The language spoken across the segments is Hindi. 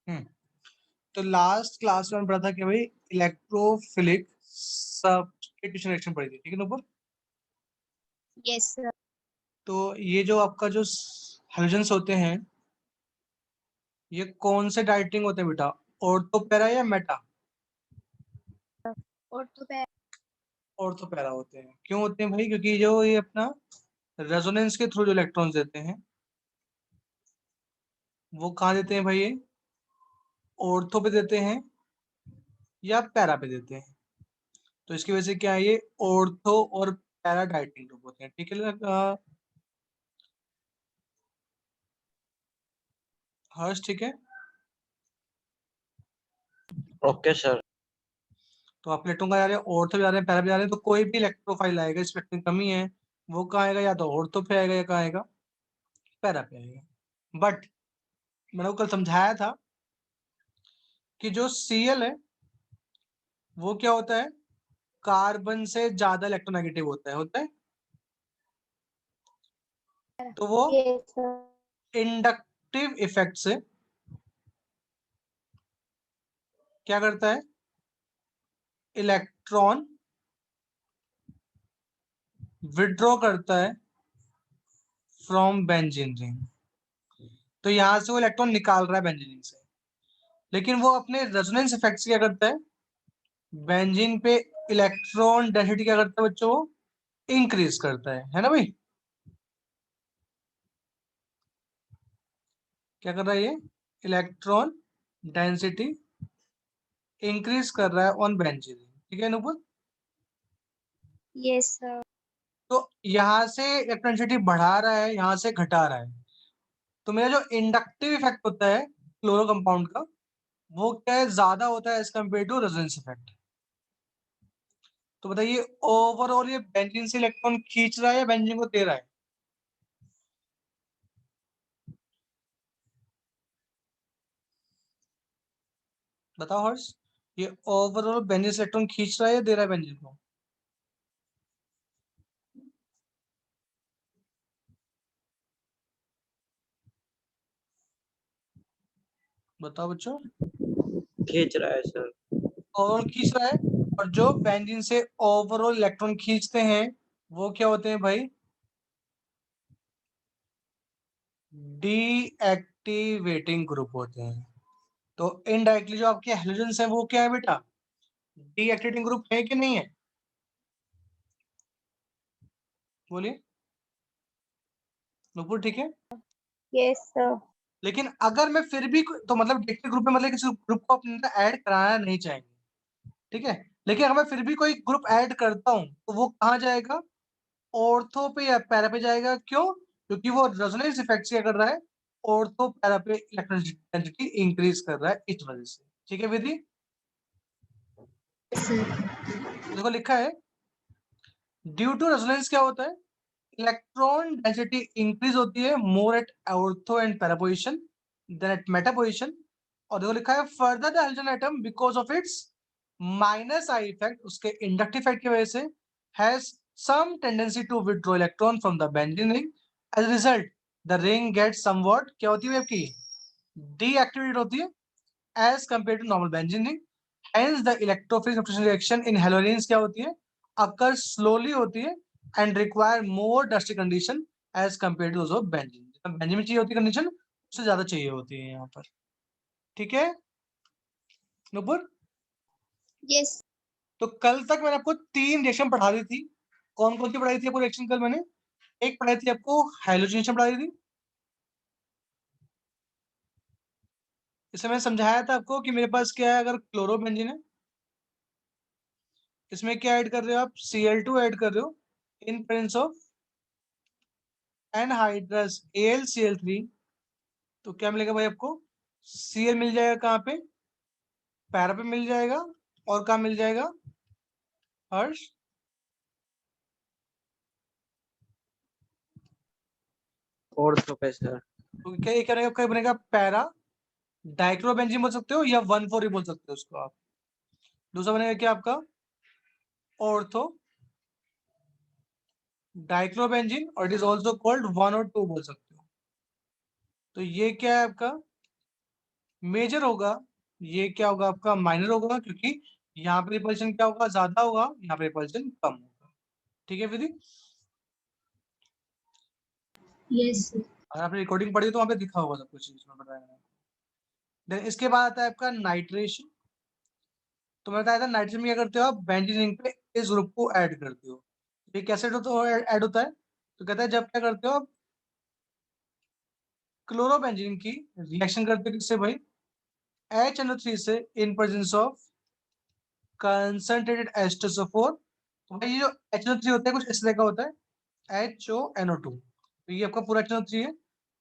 हम्म तो लास्ट क्लास में पढ़ा था कि भाई इलेक्ट्रोफिलिक सब्स्टिट्यूशन रिएक्शन पढ़ी थी, ठीक है ना ऊपर। Yes sir. तो ये जो आपका जो हाइड्रोजन्स होते हैं ये कौन से डाइटिंग होते हैं बेटा, ऑर्थो पैरा या मेटा? ऑर्थो पैरा होते हैं। क्यों होते हैं भाई? क्योंकि जो ये अपना रेजोनेंस के थ्रू जो इलेक्ट्रॉन्स देते हैं वो कहाँ देते हैं भाई? ये ऑर्थो पे देते हैं या पैरा पे देते हैं। तो इसकी वजह से क्या है, ये ऑर्थो और पैरा डाइटिंग ग्रुप होते हैं, ठीक है हर्ष, ठीक है। Okay sir. तो आप इलेक्ट्रॉन का जा रहे हैं, ऑर्थो भी जा रहे हैं, पैरा भी जा रहे हैं, तो कोई भी इलेक्ट्रोफाइल आएगा, स्पेक्ट्रम कमी है, वो कहाँ आएगा? या तो ऑर्थो पे आएगा या कहाँ आएगा? पैरा पे आएगा। बट मैंने को कल समझाया था कि जो Cl है वो क्या होता है, कार्बन से ज्यादा इलेक्ट्रोनेगेटिव होता है। तो वो यस सर। इंडक्टिव इफेक्ट से क्या करता है, इलेक्ट्रॉन विड्रॉ करता है फ्रॉम बेंजीन रिंग। तो यहां से वो इलेक्ट्रॉन निकाल रहा है बेंजीन रिंग से, लेकिन वो अपने रेजोनेंस इफेक्ट से क्या करता है, बेंजीन पे इलेक्ट्रॉन डेंसिटी क्या करता है बच्चों, वो इंक्रीज करता है ना भाई? क्या कर रहा है ये, इलेक्ट्रॉन डेंसिटी इंक्रीज कर रहा है ऑन बेंजीन, ठीक है नुपुर। Yes sir. तो यहाँ से इलेक्ट्रॉन डेंसिटी बढ़ा रहा है, यहाँ से घटा रहा है। तो मेरा जो इंडक्टिव इफेक्ट होता है क्लोरो कंपाउंड का, वो क्या है, ज्यादा होता है as compare to resonance effect. तो बताइए ओवरऑल ये बेंजीन से इलेक्ट्रॉन खींच रहा है या बेंजीन को दे रहा है? बताओ हर्ष, ये ओवरऑल बेंजीन से इलेक्ट्रॉन खींच रहा है या दे रहा है बेंजीन को? बताओ बच्चों। खींच रहा है सर। ओवरऑल खींच रहा है, और जो बेंजीन से ओवरऑल इलेक्ट्रॉन खींचते हैं वो क्या होते हैं भाई, डीएक्टिवेटिंग ग्रुप होते हैं। तो इनडायरेक्टली जो आपके हैलोजेंस है वो क्या है बेटा, डीएक्टिवेटिंग ग्रुप है कि नहीं है? बोलिए नुपुर, ठीक है। Yes sir. लेकिन अगर मैं फिर भी तो मतलब डीएक्टिव ग्रुप में मतलब किसी ग्रुप को अपने अंदर ऐड कराना नहीं चाहेंगे, ठीक है। लेकिन अगर मैं फिर भी कोई ग्रुप ऐड करता हूं तो वो कहाँ जाएगा, ऑर्थो पे या पैरा पे जाएगा। क्यों? क्योंकि वो रेजोनेंस इफेक्ट से क्या कर रहा है, ऑर्थो पैरा पे इलेक्ट्रॉन डेंसिटी इंक्रीज कर रहा है, इस वजह से, ठीक है विधि। देखो लिखा है, ड्यू टू रेजोनेंस क्या होता है, इलेक्ट्रॉन डेंसिटी इंक्रीज होती है more at ortho and para position then at meta position. और देखो लिखा है further the hydrogen atom because of its minus I effect, उसके इंडक्टिव इफेक्ट की वजह से, has some tendency to withdraw electron from the benzene ring. As result the ring gets somewhat क्या होती है आपकी, डीएक्टिवेटेड होती है as compare to normal benzene ring. Hence the electrophilic substitution reaction in हेलोजेन्स क्या होती है, अकर स्लोली होती है and require more drastic condition as compare to those of benzene. Benzene में चाहिए होती कंडीशन उससे ज्यादा चाहिए होती है यहाँ पर, ठीक है नुपुर। यस। तो कल तक मैंने आपको 3 रिएक्शन पढ़ा दी थी। कौन कौन सी पढ़ाई थी आपको रिएक्शन कल मैंने? एक पढ़ाई थी आपको हाइड्रोजनेशन पढ़ाई थी, इसमें मैंने समझाया था आपको कि मेरे पास क्या है, अगर क्लोरोबेंजीन है इसमें क्या ऐड कर रहे हो आप, Cl2 ऐड कर रहे हो in presence of anhydrous AlCl3। तो क्या मिलेगा भाई आपको, Cl मिल जाएगा कहाँ पे, पैरा पे मिल जाएगा, और कहाँ मिल जाएगा हर्ष? ऑर्थो पे सर। तो क्या बनेगा पैरा डाइक्लोरोबेंजीन बोल सकते हो या 1,4 भी बोल सकते हो उसको आप। दूसरा बनेगा क्या आपका, ऑर्थो डाइक्लोरोबेंजीन, और इट इज ऑल्सो कॉल्ड 1 और 2 बोल सकते हो। तो ये क्या है आपका मेजर होगा ये क्या होगा आपका माइनर होगा, क्योंकि यहाँ पे रिपल्शन क्या होगा ज्यादा होगा, यहाँ पे रिपल्शन कम होगा। ठीक है विधि, Yes, sir. अगर आपने रिकॉर्डिंग पढ़ी तो वहाँ पे दिखा होगा सब कुछ इसमें बताया। देन इसके बाद आता है आपका नाइट्रेशन। तो मैं बताया था नाइट्रेशन में क्या करते हो आप, बेंजीन रिंग पे इस ग्रुप को ऐड करते हो। ये कैसे ऐड होता है, तो कहता है जब क्या करते हो आप क्लोरोबेंजीन की रिएक्शन करते हो किससे भाई, HNO3 से in presence of concentrated H2SO4। तो भाई ये जो HNO3 होता है कुछ इस तरह का होता है, HONO2। तो ये आपका पूरा HNO3 है।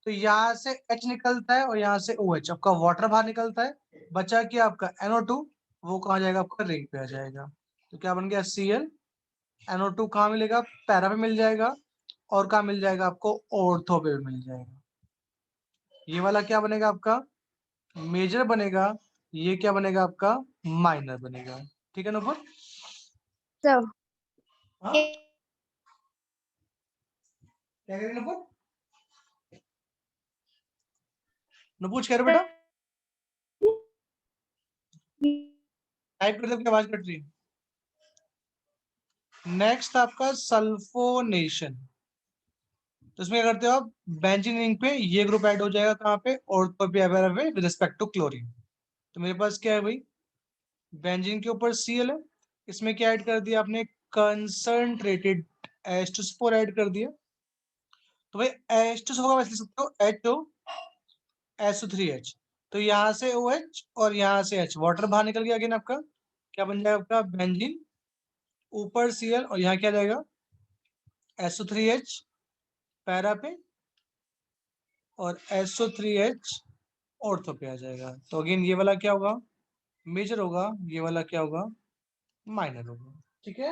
तो यहाँ से H निकलता है और यहाँ से OH, आपका वाटर बाहर निकलता है, बचा कि आपका NO2, वो कहाँ जाएगा आपका रिंग पे आ जाएगा। तो क्या बन गया Cl, NO2 कहाँ मिलेगा, पैरा पे मिल जाएगा, और कहाँ मिल जाएगा आपको, ऑर्थो पे मिल जाएगा। ये वाला क्या बनेगा आपका मेजर बनेगा, ये क्या बनेगा आपका माइनर बनेगा। ठीक है नुपुर, Sir. हाँ क्या करेंगे नुपुर, नुपुर कह रहे हो बेटा, टाइप करते आपकी आवाज कट रही है। नेक्स्ट आपका सल्फोनेशन। तो इसमें क्या करते हो आप, बेंजीन रिंग पे ये ग्रुप ऐड हो जाएगा कहाँ पे, ऑर्थो पे विद रिस्पेक्ट टू क्लोरीन। तो मेरे पास क्या है भाई, बेंजीन के ऊपर Cl है, इसमें क्या ऐड कर दिया आपने, कंसंट्रेटेड H2SO4 ऐड कर दिया। तो भाई H2SO4 का वैसे लिख सकते हो HO3H। तो यहाँ से OH और यहाँ से H, वाटर बाहर निकल गया अगेन आपका, क्या बन जाएगा आपका बेंजीन, ऊपर Cl और यहाँ क्या जाएगा SO3H पैरा पे, और SO3H ऑर्थो पे आ जाएगा। तो अगेन ये वाला क्या होगा मेजर होगा, ये वाला क्या होगा माइनर होगा। ठीक है,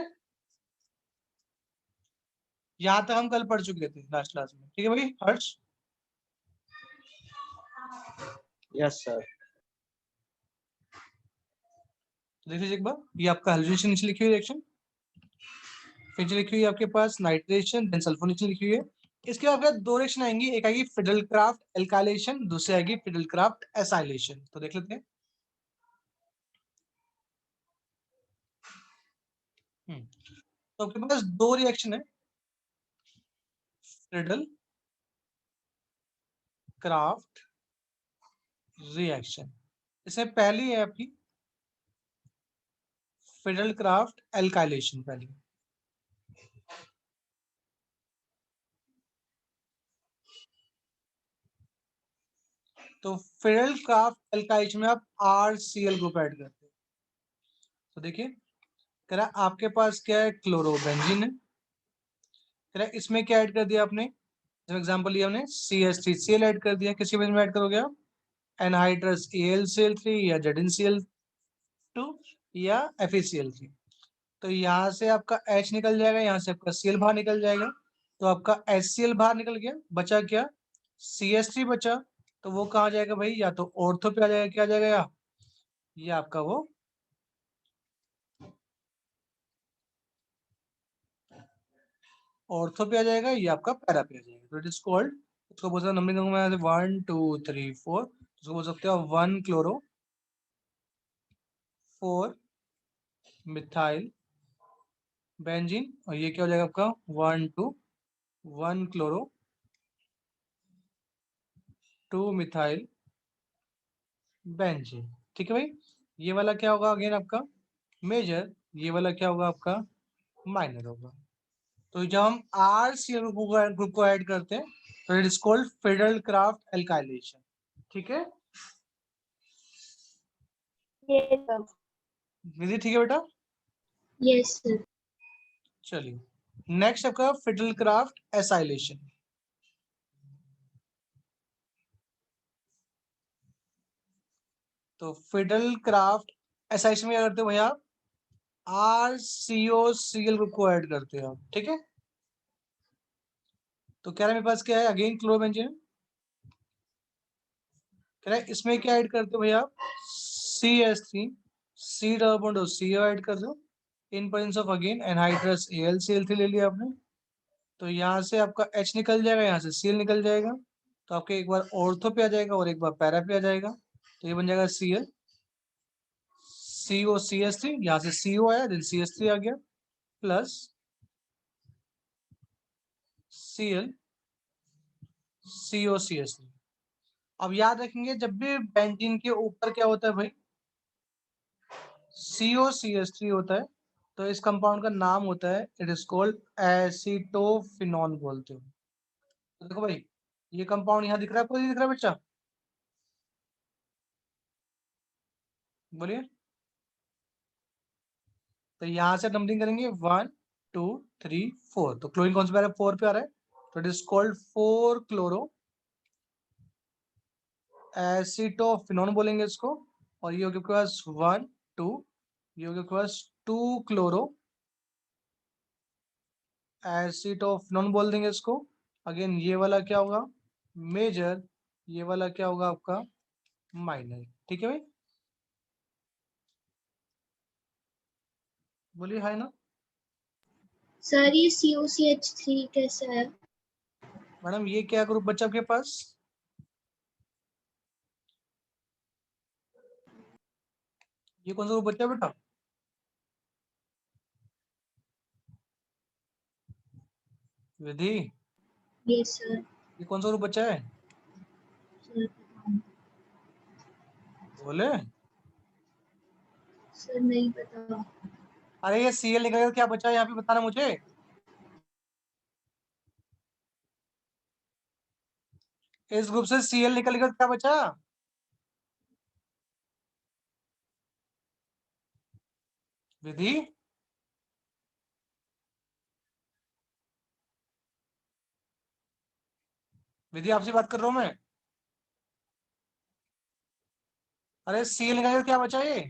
यहाँ तक हम कल पढ़ चुके थे लास्ट क्लास में। ठीक है भाई हर्ष, Yes, sir. तो देख लीजिए एक बार, ये आपका हेलोजन नीचे लिखी हुई रिएक्शन, फिर जो लिखी हुई है आपके पास नाइट्रेशन, देन सल्फोनेशन लिखी हुई है। इसके बाद दो रिएक्शन आएंगी, एक आएगी फिडलक्राफ्ट एल्काइलेशन, दूसरी आएगी फिडलक्राफ्ट एसाइलेशन। तो देख लेते हैं। तो आपके पास दो रिएक्शन है, फिडल क्राफ्ट रिएक्शन। इसमें पहली है आपकी फिडल क्राफ्ट एल्काइलेशन पहली। तो फिडल क्राफ्ट एल्काइलेशन में आप RCl ग्रुप ऐड करते हैं। तो देखिए कह रहा है आपके पास क्या है, क्लोरोबेंजीन है, कह रहा है इसमें क्या ऐड कर दिया आपने, जब एग्जांपल लिया हमने CH3Cl ऐड कर दिया, किसकी वजह में ऐड करोगे आप, एनहाइड्रस AlCl3 या ZnCl2 या FeCl3। तो यहाँ से आपका H निकल जाएगा, यहाँ से आपका Cl बाहर निकल जाएगा, तो आपका HCl बाहर निकल गया, बचा क्या CH3 बचा। तो वो कहाँ जाएगा भाई, या तो ऑर्थो पे आ जाएगा, क्या आ जाएगा ये आपका वो ऑर्थो पे आ जाएगा, ये आपका पैरा पे आ जाएगा। तो इट इज कॉल्ड, उसको बोल सकते हैं नंबरिंग दूंगा मैं 1 2 3 4, उसको बोल सकते हो 1 क्लोरो 4 मिथाइल बेंजीन, और ये क्या हो जाएगा आपका 1 2 1 क्लोरो 2 मिथाइल बेंजीन। ठीक है भाई, ये वाला क्या होगा अगेन आपका मेजर, ये वाला क्या होगा आपका माइनर होगा। तो जब हम RCl ग्रुप को ऐड करते हैं तो it is called fiddle craft alkylation. ठीक है Yes, sir. विधि, ठीक है बेटा। Yes, sir. चलिए नेक्स्ट आपका फिडल क्राफ्ट एसाइलेशन। तो फिडल क्राफ्ट एसाइलेशन में क्या करते हो भैया, RCOCl ग्रुप को ऐड करते हो आप। ठीक है, तो कह रहा है मेरे पास क्या है अगेन क्लोरोबेंजीन, कह रहा है इसमें क्या ऐड करते हो भैया आप CH3 C double bond CO add कर दो, in presence of again anhydrous AlCl3 ले लिया आपने। तो यहाँ से आपका H निकल जाएगा, यहाँ से Cl निकल जाएगा, तो आपके एक बार ऑर्थो पे आ जाएगा और एक बार पैरा पे आ जाएगा। तो ये बन जाएगा Cl COCH3, यहाँ से CO आया देन CH3 आ गया प्लस Cl COCH3। अब याद रखेंगे जब भी बेंजीन के ऊपर क्या होता है भाई, COCH3 होता है, तो इस कंपाउंड का नाम होता है, इट इज कॉल्ड एसीटोफिनॉल बोलते हैं। तो देखो भाई ये कंपाउंड यहाँ दिख रहा है, आपको दिख रहा है बच्चा, बोलिए। तो यहाँ से नंबरिंग करेंगे 1 2 3 4, तो क्लोरीन कौन सा पे आ रहा है, 4 पे आ रहा है, तो इट इज कॉल्ड 4 क्लोरो एसीटोफिनॉल बोलेंगे इसको। और ये हो गया आपके पास 1 2, ये हो गया आपके पास 2 क्लोरो एसीटोफिनॉल बोल देंगे इसको। अगेन ये वाला क्या होगा मेजर, ये वाला क्या होगा आपका माइनर। ठीक है भाई, बोलिए हाय ना। सर ये COCH3 कैसा है? मैडम ये क्या ग्रुप बच्चा आपके पास, ये कौन सा ग्रुप बच्चा बेटा, विधि, यस सर। ये कौन सा ग्रुप बच्चा है, सर बोले। सर नहीं पता। अरे ये Cl निकलेगा क्या बचा है यहाँ पे बताना मुझे, इस ग्रुप से Cl निकलेगा क्या बचा, विधि। विधि आपसे बात कर रहा हूँ मैं। अरे Cl निकलेगा क्या बचा ये,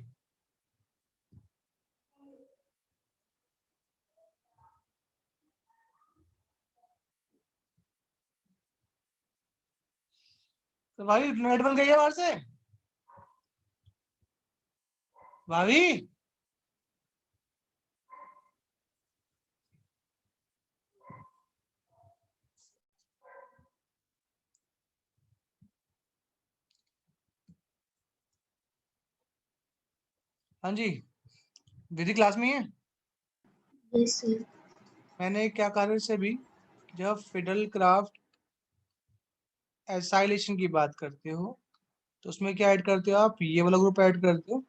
तो भाई नेट बन गई है बाहर से, भाभी। हाँ जी, विधि क्लास में ही है। Yes sir. मैंने क्या कहा से भी, जब फिडल क्राफ्ट एसाइलेशन की बात करते हो तो उसमें क्या ऐड करते हो आप, ये वाला ग्रुप ऐड करते हो।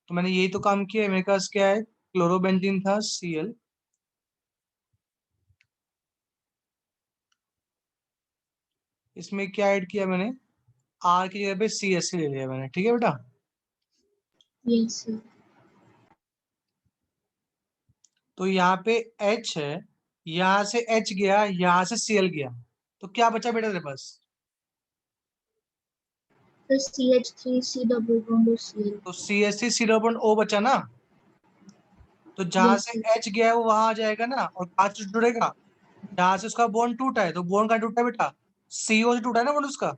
तो मैंने यही तो काम किया है, मेरे पास क्या है क्लोरोबेंजीन था Cl, इसमें क्या ऐड किया मैंने, R की जगह पे CH ले लिया मैंने। ठीक है बेटा, यस सर। तो यहाँ पे H है, यहाँ से H गया, यहाँ से Cl गया, तो क्या बचा बेटा तेरे पास, sir CH3 C double bond और Cl। तो CH3 C O बचा ना, तो जहां यस से सर। H गया है वो वहां आ जाएगा ना, और पांच जुड़ेगा, जहां से उसका बॉन्ड टूटा है, तो बॉन्ड का टूटा है बेटा, CO से टूटा है ना बॉन्ड उसका,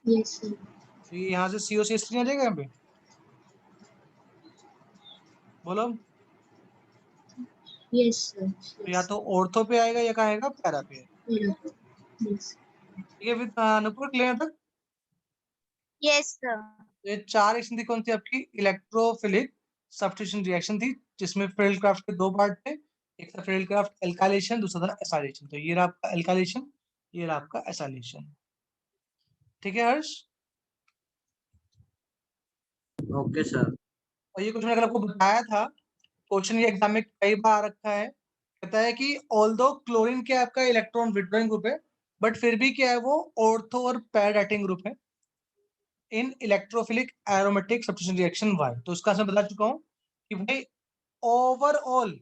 यस सर। तो ये यहाँ से COCH3 आ जाएगा यहाँ पे, बोलो। Yes sir. तो या यस। तो ऑर्थो पे आएगा या कहाँ आएगा पैरा पे। यस। ठीक है, विद नुपुर क्लियर तक। Yes sir. ये चार रिएक्शन थी, कौन सी आपकी इलेक्ट्रोफिलिक सब्स्टिट्यूशन रिएक्शन थी, जिसमें फिडल क्राफ्ट के दो पार्ट थे, एक था फिडल क्राफ्ट एल्काइलेशन, दूसरा था एसाइलेशन। तो ये रहा आपका एल्काइलेशन, ये रहा आपका एसाइलेशन। ठीक है हर्ष, ओके सर। और ये कुछ मैंने अगर आपको बताया था, क्वेश्चन ये एग्जाम में कई बार आ रखा है, कहता है कि ऑल्दो क्लोरीन क्या है आपका इलेक्ट्रॉन विड्रॉइंग ग्रुप है, बट फिर भी क्या है वो ऑर्थो और पैर डेटिंग ग्रुप है in electrophilic aromatic substitution reaction why. तो उसका मैं बता चुका हूँ कि भाई ओवरऑल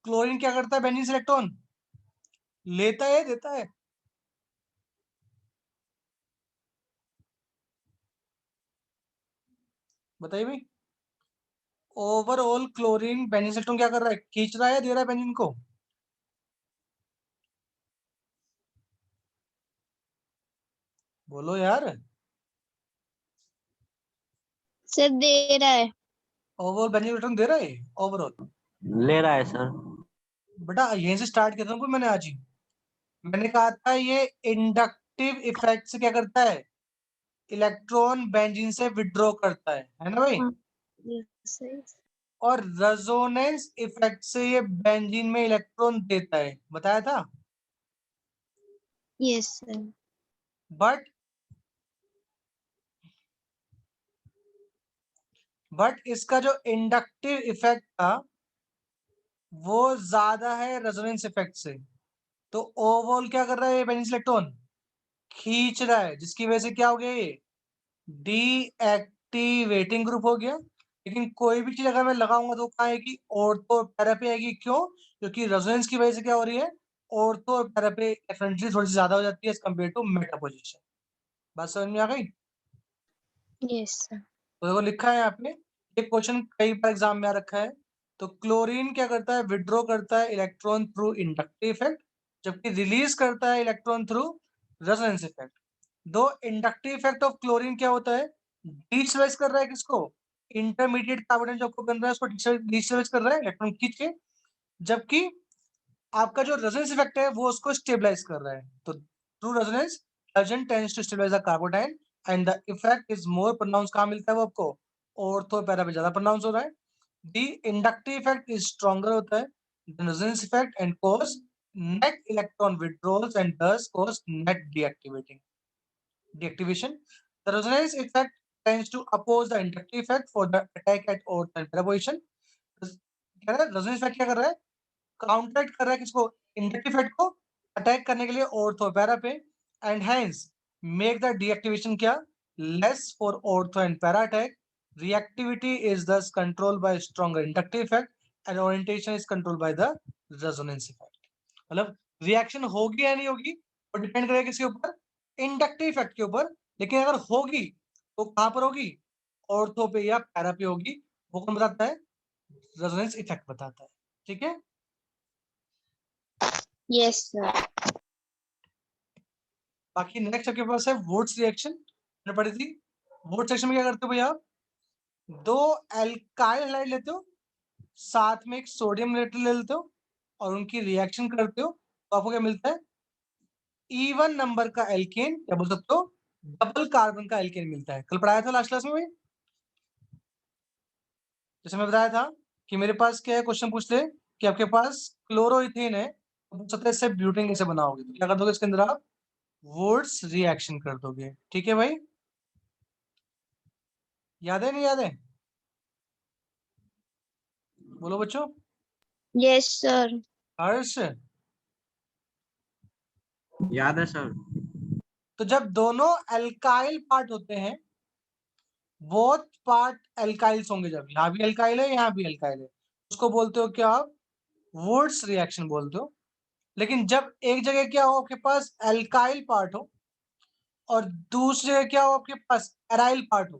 क्लोरीन क्या करता है, बेंजीन से इलेक्ट्रॉन लेता है देता है, बताइए भाई। ओवरऑल क्लोरीन बेंजीन से इलेक्ट्रॉन क्या कर रहा है, खींच रहा है दे रहा है बेंजीन को, बोलो यार। सर दे रहा है। ओवरऑल बेंजीन इलेक्ट्रॉन दे रहा है ओवरऑल। ले रहा है सर। बेटा यहीं से स्टार्ट किया था मैंने आज ही, मैंने कहा था ये इंडक्टिव इफेक्ट से क्या करता है, इलेक्ट्रॉन बेंजीन से विड्रॉ करता है ना भाई? Yes, yes. और रेजोनेंस इफेक्ट से ये बेंजीन में इलेक्ट्रॉन देता है, बताया था। Yes, sir. बट इसका जो इंडक्टिव इफेक्ट था वो ज्यादा है रेजोनेंस इफेक्ट से। तो ओवरऑल क्या कर रहा है ये बेंजीन इलेक्ट्रॉन? खींच रहा है, जिसकी वजह से क्या हो गया ये डीएक्टिवेटिंग ग्रुप हो गया। लेकिन कोई भी चीज अगर मैं लगाऊंगा तो कहाँ आएगी? ऑर्थो और पैरा पे आएगी। क्यों? क्योंकि रेजोनेंस की वजह से क्या हो रही है, ऑर्थो और पैरा पे एफिनिटी थोड़ी सी ज्यादा हो जाती है as compare to meta position. बात समझ में आ गई? Yes, sir. तो देखो लिखा है यहाँ पे, ये क्वेश्चन कई बार एग्जाम में आ रखा है। तो क्लोरीन क्या करता है? विड्रॉ करता है इलेक्ट्रॉन थ्रू इंडक्टिव इफेक्ट, जबकि रिलीज करता है इलेक्ट्रॉन थ्रू रेजोनेंस इफेक्ट। दो इंडक्टिव इफेक्ट ऑफ क्लोरीन क्या होता है? डिस्टरबेंस कर रहा है किसको? इंटरमीडिएट कार्बन जो आपको बन रहा है उसको डिस्टरबेंस कर रहा है इलेक्ट्रॉन खींच के। जबकि आपका जो रेजोनेंस इफेक्ट है वो उसको स्टेबलाइज कर रहा है। तो through resonance agent tends to stabilise the carbocation and the effect is more pronounce. कहां मिलता है वो आपको? ऑर्थो पैरा पे ज्यादा प्रोनाउंस हो रहा है। The inductive effect is stronger होता है then resonance effect and cause net electron withdrawals and thus cause net deactivation. The resonance effect tends to oppose the inductive effect for the attack at orth and para position. क्या है रेजोनेंस इफेक्ट? क्या कर रहा है? काउंटरएक्ट कर रहा है किसको? इंडक्टिव इफेक्ट को अटैक करने के लिए ऑर्थो पैरा पे, and hence make the deactivation क्या? Less for ortho and para attack. Reactivity is thus controlled by stronger inductive effect and orientation is controlled by the resonance effect. मतलब रिएक्शन होगी या नहीं होगी वो डिपेंड करेगा किसके ऊपर? इंडक्टिव इफेक्ट के ऊपर। लेकिन अगर होगी तो कहां पर होगी? ऑर्थो पे या पैरा पे होगी। वो कौन बताता है? रेजोनेंस इफेक्ट बताता है। ठीक है? Yes, sir. बाकी नेक्स्ट आपके पास है वुड्स रिएक्शन, मैंने पढ़ी थी। वुड्स रिएक्शन में क्या करते हो भैया आप? दो एल्काइल हैलाइड लेते हो, साथ में एक सोडियम लेटर ले लेते हो और उनकी रिएक्शन करते हो तो आपको क्या मिलता है? इवन नंबर का एल्केन, क्या बोल सकते हो? डबल कार्बन का एल्केन मिलता है। कल पढ़ाया था लास्ट क्लास में भाई, जैसे मैं बताया था कि मेरे पास क्या है, क्वेश्चन पूछ ले कि आपके पास क्लोरोइथेन है तो पूछ सकते हैं इससे ब्यूटेन कैसे बनाओगे, तो क्या कर दोगे इसके अंदर आप? वुड्स रिएक्शन कर दोगे। ठीक है भाई? याद है नहीं याद है? बोलो बच्चों। Yes, sir. हर्ष, याद है सर। तो जब दोनों एल्काइल पार्ट होते हैं, बोथ पार्ट एल्काइल्स होंगे, जब यहाँ भी एल्काइल है यहाँ भी एल्काइल है, उसको बोलते हो क्या आप? वुड्स रिएक्शन बोलते हो। लेकिन जब एक जगह क्या हो आपके पास एल्काइल पार्ट हो और दूसरी जगह क्या हो आपके पास एराइल पार्ट हो,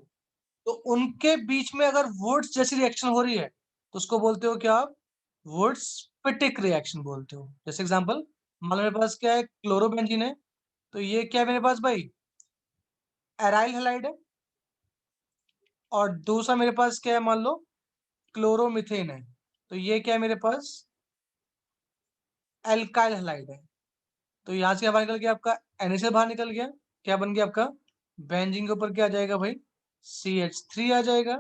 तो उनके बीच में अगर वुड्स जैसी रिएक्शन हो रही है तो उसको बोलते हो क्या आप? वुड्स पिटिक रिएक्शन बोलते हो। जैसे एग्जांपल, मान लो मेरे पास क्या है, क्लोरोबेंजीन है, तो ये क्या है मेरे पास भाई? एराइल हैलाइड है। और दूसरा मेरे पास क्या है, मान लो क्लोरोमिथेन है, तो ये क्या है मेरे पास? एल्काइल हैलाइड है। तो यहाँ से क्या बाहर निकल गया आपका? NaCl बाहर निकल गया। क्या बन गया आपका? बेंजीन के ऊपर क्या आ जाएगा भाई? CH3 आ जाएगा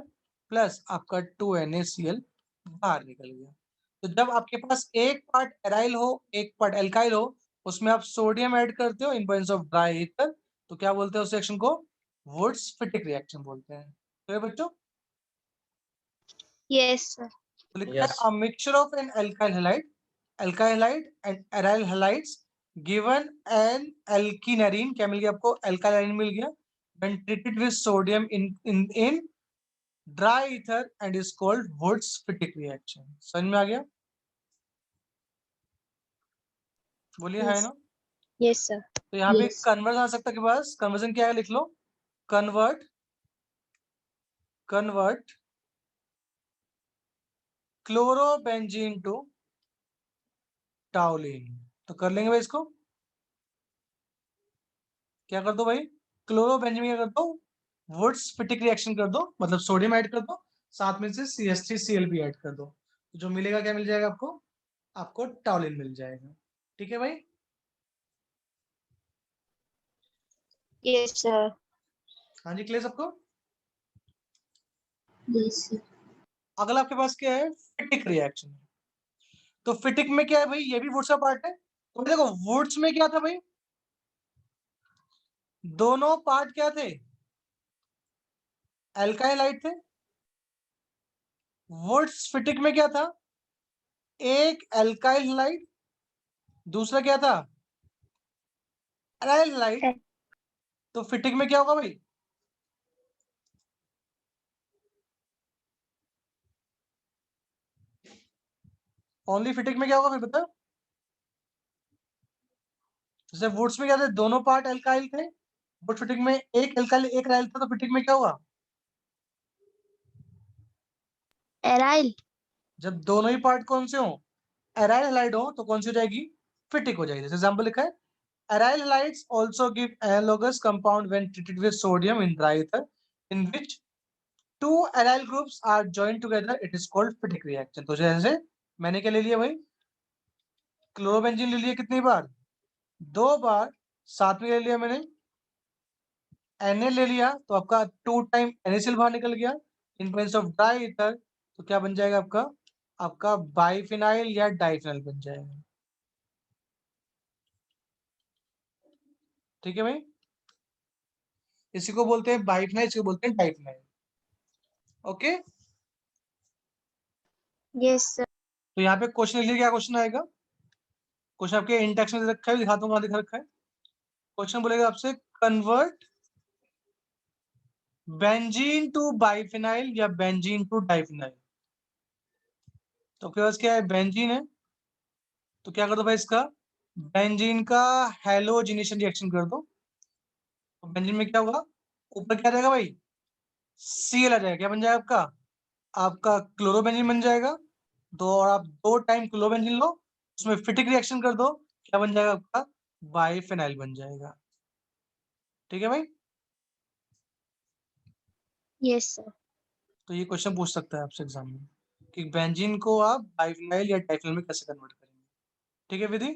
प्लस आपका 2NaCl बाहर निकल गया। तो जब आपके पास एक पार्ट एराइल हो एक पार्ट एल्काइल हो, उसमें आप सोडियम ऐड करते हो in presence of dry ether, तो क्या बोलते हैं उस रिएक्शन को? वुड्स फिटिक रिएक्शन बोलते हैं। तो ये बच्चों Yes, sir. तो लिखता है yes. A mixture of an alkyl halide and aryl halides given an alkylarene. क्या मिल गया आपको? एल्काइल मिल गया। when treated with sodium in dry ether and is called Woods Fittig reaction। समझ में आ गया? बोलिए है Yes. ना? Yes, sir. तो यहाँ पे Yes. कन्वर्जन आ सकता है के पास। कन्वर्जन क्या है लिख लो, कन्वर्ट क्लोरोबेंजीन टू टाउलिन। तो कर लेंगे भाई इसको। क्या कर दो भाई? क्लोरोबेंजीन क्या कर दो? वुड्स फिटिक रिएक्शन कर दो, मतलब सोडियम ऐड कर दो, साथ में से CH3Cl भी ऐड कर दो, तो जो मिलेगा क्या मिल जाएगा आपको? आपको टाउलिन मिल जाएगा। ठीक है भाई? Yes, sir. हाँ जी, क्लियर सबको? Yes, sir. अगला आपके पास क्या है? फिटिक रिएक्शन। तो फिटिक में क्या है भाई? ये भी वुड्स का पार्ट है। तो देखो वुड्स में क्या था भाई? दोनों पार्ट क्या थे? एल्काइल हाइड थे। वुड्स फिटिक में क्या था? एक एल्काइल हाइड, दूसरा क्या था? Aryl hide. है। तो फिटिक में क्या होगा भाई? ओनली फिटिक में क्या होगा फिर बता? जैसे वुड्स में क्या थे? दोनों पार्ट एल्काइल थे। वुड फिटिक में एक एल्काइल एक एराइल था, तो फिटिक में क्या हुआ? Aryl. जब दोनों ही पार्ट कौन से हो? एराइल हैलाइड हो, तो कौन सी हो जाएगी? फिटिक हो जाएगी। जैसे एग्जांपल लिखा है, aryl halides also give analogous compound when treated with sodium in dry ether in which two aryl groups are joined together, it is called Fittig reaction. तो जैसे मैंने क्या ले लिया भाई? क्लोरोबेंजीन ले लिया कितनी बार? 2 बार। साथ में ले लिया मैंने Na ले लिया, तो आपका 2 टाइम NaCl बाहर निकल गया in presence of dry ether. तो क्या बन जाएगा आपका? आपका बाइफिनाइल या डाइफिनाइल बन जाएगा। ठीक है भाई? इसी को बोलते हैं बाइफिनाइल, इसी को बोलते हैं डाइफिनाइल। Okay, Yes, sir. तो यहाँ पे क्वेश्चन लिखिए, क्या क्वेश्चन आएगा? क्वेश्चन आपके इंटेक्स में दे रखा है, दिखाता हूँ कहाँ दिखा रखा है। क्वेश्चन बोलेगा आपसे, कन्वर्ट बेंजीन टू बाइफिनाइल या बेंजीन टू डाइफिनाइल। तो आपके पास क्या है? बेंजीन है, तो क्या कर दो भाई इसका? बेंजीन का हेलोजिनेशन रिएक्शन कर दो। तो बेंजीन में क्या होगा? ऊपर क्या आ जाएगा भाई? Cl आ जाएगा। क्या बन जाएगा आपका? आपका क्लोरोबेंजीन बन जाएगा। दो, और आप 2 टाइम क्लोरोबेंजीन लो, उसमें फिटिक रिएक्शन कर दो, क्या बन जाएगा आपका? बाइफिनाइल बन जाएगा। ठीक है भाई? Yes, sir. तो ये क्वेश्चन पूछ सकता है आपसे एग्जाम में कि बेंजीन को आप बाइफिनाइल या डाइफिनाइल में कैसे कन्वर्ट करेंगे। ठीक है विधि?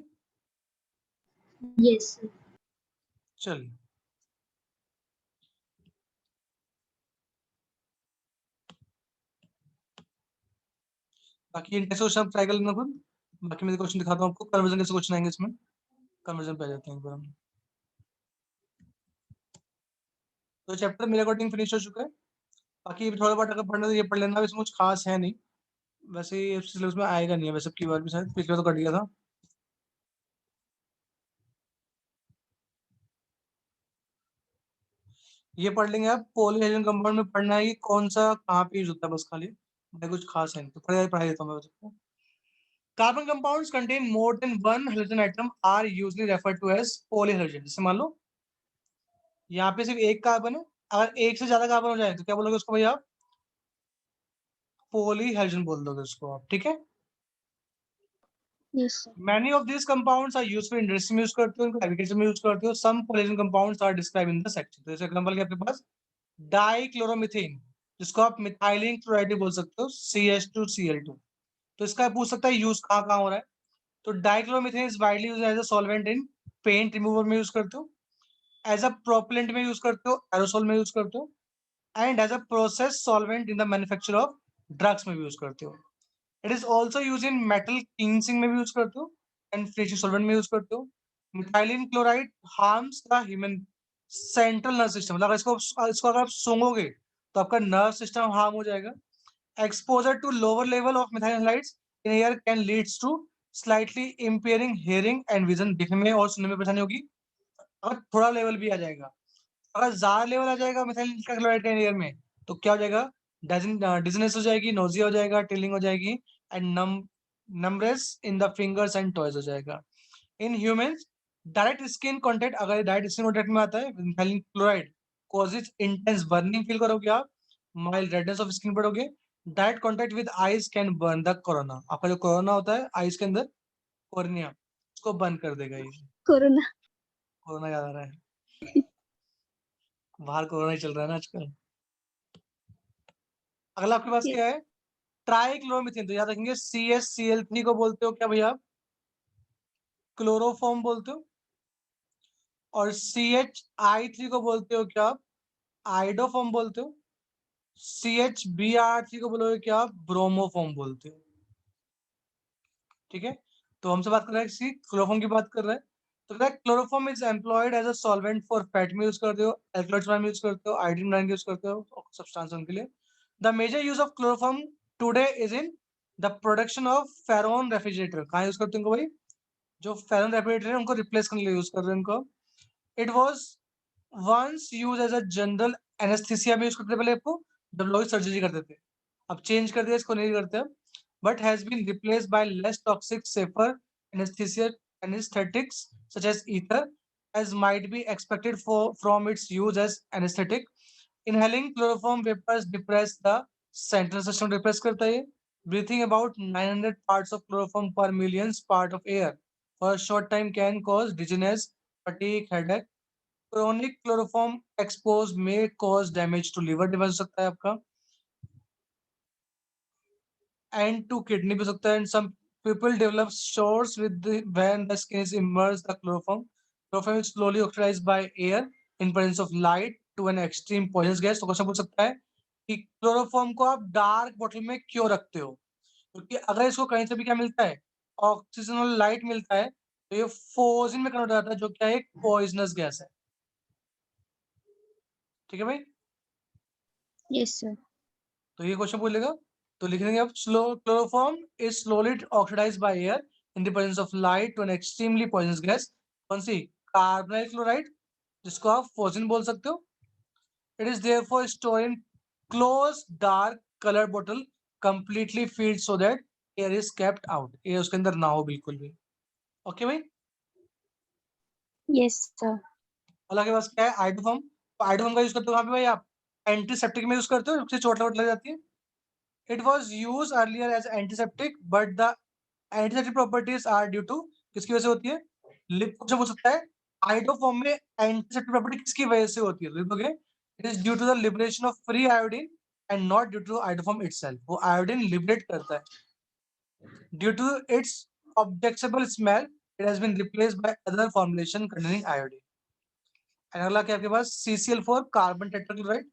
Yes, sir. चलिए, बाकी इन कैसे क्वेश्चन ट्राई कर लेना खुद। बाकी मैं क्वेश्चन दिखाता हूँ आपको, कन्वर्जन कैसे क्वेश्चन आएंगे इसमें। कन्वर्जन पे आ जाते हैं एक बार हम। तो चैप्टर मेरे अकॉर्डिंग फिनिश हो चुका है। बाकी थोड़ा बहुत अगर पढ़ना तो ये पढ़ लेना, इसमें कुछ खास है नहीं। वैसे ये सिलेबस में आएगा नहीं है वैसे, की बार भी शायद पिछले बार तो कट गया था। ये पढ़ लेंगे आप। पॉलीहाइड्रोजन कंपाउंड में पढ़ना है कि कौन सा कहाँ पे यूज होता है, बस खाली मैं कुछ खास है नहीं, तो पढ़ाई देता हूँ मैं सबको। Carbon compounds contain more than one hydrogen atom are usually referred to as polyhydrogen. जैसे मान लो यहाँ पे सिर्फ एक कार्बन है, अगर एक से ज्यादा कार्बन हो जाए तो क्या बोलोगे उसको भैया? पॉलीहाइड्रोजन बोल दोगे उसको आप। ठीक है? Yes, sir. Many of these compounds are used for industry में यूज करते हो, इनको एग्रीकल्चर में यूज करते हो। Some polyhydrogen compounds are described in the section। तो जैसे एग्जांपल के आपके पास डाइक्लोरोमीथेन, जिसको आप मिथाइलिन क्लोराइड भी बोल सकते हो, CH2Cl2। तो इसका पूछ सकता है यूज कहाँ कहाँ हो रहा है। तो dichloromethane is widely used as a solvent in paint remover में यूज करते हो, एज अ प्रोपेलेंट में यूज करते हो, एरोसोल में यूज करते हो, and as a process solvent in the manufacture of drugs में भी यूज करते हो। It is also use in metal cleansing में भी यूज करते हो, एंड फिनिशिंग सॉल्वेंट में यूज करते हो। Methylene chloride harms the human central nerve system, मतलब इसको इसको अगर आप सूंघोगे तो आपका नर्व सिस्टम हार्म हो जाएगा। Exposure to lower level of methyl halides in air can leads to slightly impairing hearing and vision, देखने में और सुनने में परेशानी होगी अगर थोड़ा लेवल भी आ जाएगा। अगर ज्यादा लेवल आ जाएगा मिथाइल क्लोराइड का एयर में, तो क्या हो जाएगा? डिजनेस हो जाएगी, नोजिया हो जाएगा, टिलिंग हो जाएगी, and numbness in the fingers and toes हो जाएगा। In humans direct skin contact, अगर डायरेक्ट स्किन कांटेक्ट में आता है methyl chloride, causes intense burning feel करोगे आप, माइल्ड रेडनेस ऑफ स्किन पड़ोगे। Direct contact with eyes can burn the corona, आपका जो कोरोना होता है आईज के अंदर, कॉर्निया, उसको बर्न कर देगा ये। Corona. कोरोना याद आ रहा है, बाहर कोरोना ही चल रहा है ना आजकल। अगला आपके पास Yes. क्या है? ट्राइक्लोरोमीथेन। तो याद रखेंगे CH Cl3 को बोलते हो क्या भैया? क्लोरोफॉर्म बोलते हो। और CHI3 को बोलते हो क्या? आइडोफॉर्म बोलते हो, CH3 को बोलोगे क्या, ब्रोमोफॉर्म बोलते हो। ठीक है, तो हमसे बात कर रहा है किसी क्लोरोफॉर्म की बात कर रहा है। तो chloroform is employed as a solvent for fat में यूज करते हो, एल्कलॉइड्स में यूज करते हो, आयोडीन में यूज करते हो सब्सटेंस के लिए। The major use of chloroform today is in the production of freon refrigerator. कहाँ यूज करते हैं इनको भाई, जो फेरोन रेफ्रिजरेटर है उनको रिप्लेस करने के लिए यूज कर रहे हैं इनको। It was once use as a general anaesthesia में यूज करते थे पहले आपको, जब लोग सर्जरी करते थे। अब चेंज कर दिया, इसको नहीं करते अब, but has been replaced by less toxic, safer anesthetics such as ether, as might be expected from its use as anesthetic. Inhaling chloroform vapors depress the central system, depress करता है। Breathing about 900 parts of chloroform per million part of air for a short time can cause dizziness, fatigue, headache. Chronic chloroform expose may cause damage to liver, हो सकता है आपका, and to kidney भी हो सकता है, and some people develop sores with when the skin is immersed the chloroform. Chloroform is slowly oxidized by air in presence of light to an extreme poisonous gas. तो क्वेश्चन पूछ सकता है कि क्लोरोफॉर्म को आप डार्क बॉटल में क्यों रखते हो, क्योंकि अगर इसको कहीं से भी क्या मिलता है, ऑक्सीजन और लाइट मिलता है, तो ये फोजिन में कन्वर्ट हो जाता है, जो क्या है, एक पॉइजनस गैस है। ठीक है भाई, Yes, sir. तो ये क्वेश्चन बोलेगा, तो लिख देंगे आप, slow chloroform is slowly oxidised by air in the presence of light to an extremely poisonous gas. कौन सी, कार्बोनाइल क्लोराइड, जिसको आप फोजिन बोल सकते हो। It is therefore stored in close dark colour bottle completely field so that air is kept out, ये उसके अंदर ना हो बिल्कुल भी। ओके भाई, Yes, sir. अल्लाह के पास क्या है, आइडोफॉर्म। तो आइडोफॉर्म का यूज करते हो कहाँ पे भाई, आप एंटीसेप्टिक में यूज करते हो, उससे चोट वोट लग जाती है। It was used earlier as antiseptic, but the antiseptic properties are due to, किसकी वजह से होती है, लिप क्वेश्चन हो सकता है, आइडोफॉर्म में एंटीसेप्टिक प्रॉपर्टी किसकी वजह से होती है, लिपोगे, it is due to the liberation of free iodine and not due to iodoform itself. वो आयोडीन लिबरेट करता है, due to its objectionable smell it has been replaced by other formulation containing iodine. And अगला क्या आपके पास, CCl4 carbon tetrachloride.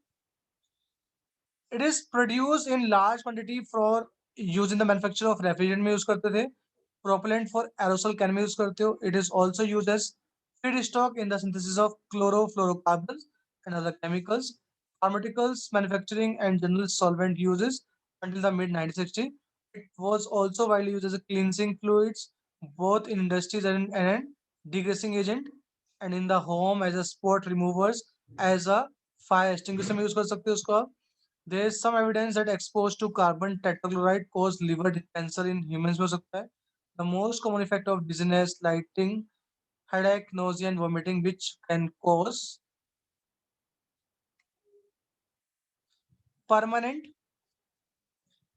It is produced in large quantity for use in the manufacture of refrigerant में use करते थे, propellant for aerosol can में use करते हो। It is also used as feedstock in the synthesis of chlorofluorocarbons and other chemicals. Pharmaceuticals manufacturing and general solvent uses until the mid 1960s. It was also widely used as a cleansing fluids, both in industries and degreasing agent, and in the home as a spot removers, as a fire extinguisher में use कर सकते हो उसको आप। There is some evidence that exposed to carbon tetrachloride cause liver cancer in humans में हो सकता है। The most common effect of dizziness, lighting, headache, nausea, and vomiting, which can cause permanent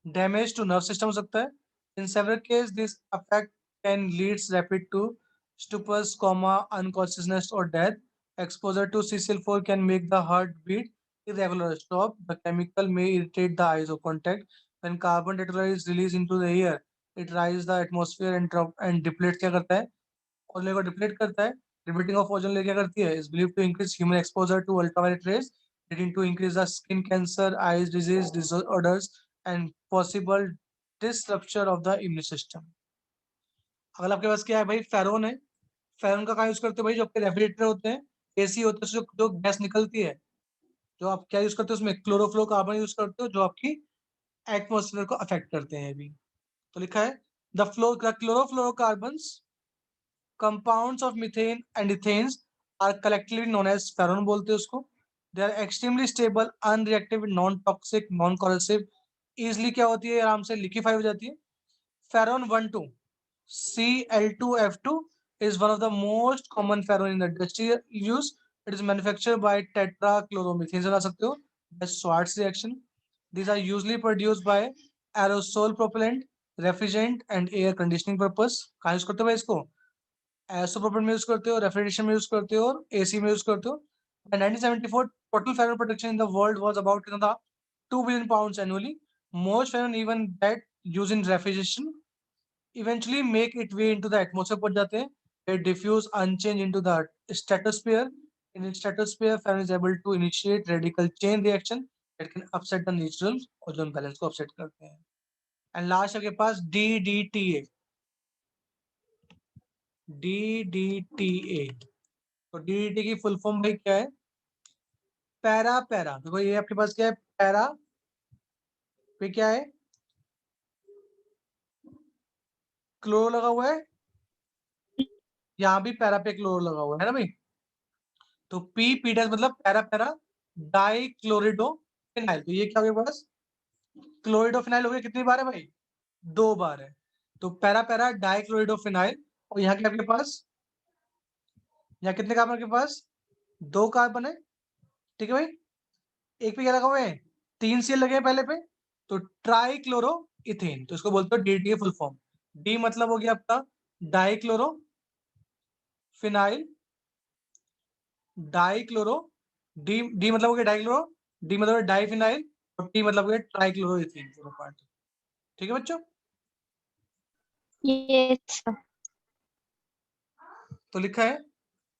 damage to nerve system हो सकता है। In several cases, this effect can lead rapid to stupors, coma, unconsciousness, or death. Exposure to CCl4 can make the heart beat irregular stop. The chemical may irritate the eyes of contact. When carbon tetrachloride is released into the air, it rises the atmosphere and depletes क्या करता है, ओजोन को डिप्लीट करता है। डिप्लीटिंग ऑफ ओजोन लेयर क्या करती है, is believed to increase human exposure to ultraviolet rays, leading to increase the skin cancer, eyes disease, disorders, and possible disruption of the immune system. अगर आपके पास क्या है भाई, फेरोन है। फेरोन का कहाँ यूज करते हो भाई, जो आपके रेफ्रिजरेटर होते हैं, एसी होते हैं, जो गैस निकलती है, जो आप क्या यूज करते हो उसमें, क्लोरोफ्लोरोकार्बन यूज करते हो, जो आपकी एटमोसफेयर को अफेक्ट करते हैं अभी। तो लिखा है the chlorofluorocarbons compounds of methane and ethanes are collectively known as ferron बोलते हैं उसको। They are extremely stable, unreactive, non-toxic, non-corrosive, easily क्या होती है, आराम से लिक्विफाई हो जाती है। Ferron 1,2 Cl2F2 is one of the most common ferron in the industrial use. It is manufactured by tetrachloromethane से ला सकते हो, by Schwartz reaction. These are usually produced by aerosol propellant, refrigerant and air conditioning purpose। कहाँ यूज करते हो भाई इसको, एसोप्रोपेन में यूज करते हो, रेफ्रिजरेशन में यूज करते हो, और एसी में यूज करते हो। In 1974, total ferron production in the world was about 2 billion pounds annually. Most ferron, even that used in refrigeration, eventually make it way into the atmosphere पहुंच जाते हैं. They diffuse unchanged into the stratosphere In its stratosphere, Fermi is able to initiate radical chain reaction that can upset the natural ozone balance को upset करते हैं. And last आपके पास DDTA. DDTA. तो DDTA की फुल फॉर्म भाई क्या है? Para para. देखो ये आपके पास क्या है? पैरा पे क्या है? क्लोरो लगा हुआ है. यहाँ भी पैरा पे क्लोरो लगा हुआ है ना भाई. तो पी डैश मतलब पैरा पैरा डाई क्लोरिडो फिनाइल. तो ये क्या हो गया बस? क्लोरिडो फिनाइल हो गया. कितनी बार है भाई? 2 बार है. तो पैरा पैरा डाई क्लोरिडो फिनाइल. और यहाँ के आपके पास, यहाँ कितने कार्बन आपके पास? 2 कार्बन है. ठीक है भाई. एक पे क्या लगा हुआ है? 3 सीएल लगे हैं पहले पे. तो ट्राई क्लोरो इथेन. तो इसको बोलते हो डीटीए फुल फॉर्म. डी मतलब हो गया आपका die chloro phenyl. Die chloro. D मतलब हो गया डाई क्लोरो. डी मतलब डाई फिनाइल. और टी मतलब हो गया ट्राई क्लोरो इथेन. ठीक है बच्चों. Yes, sir. तो लिखा है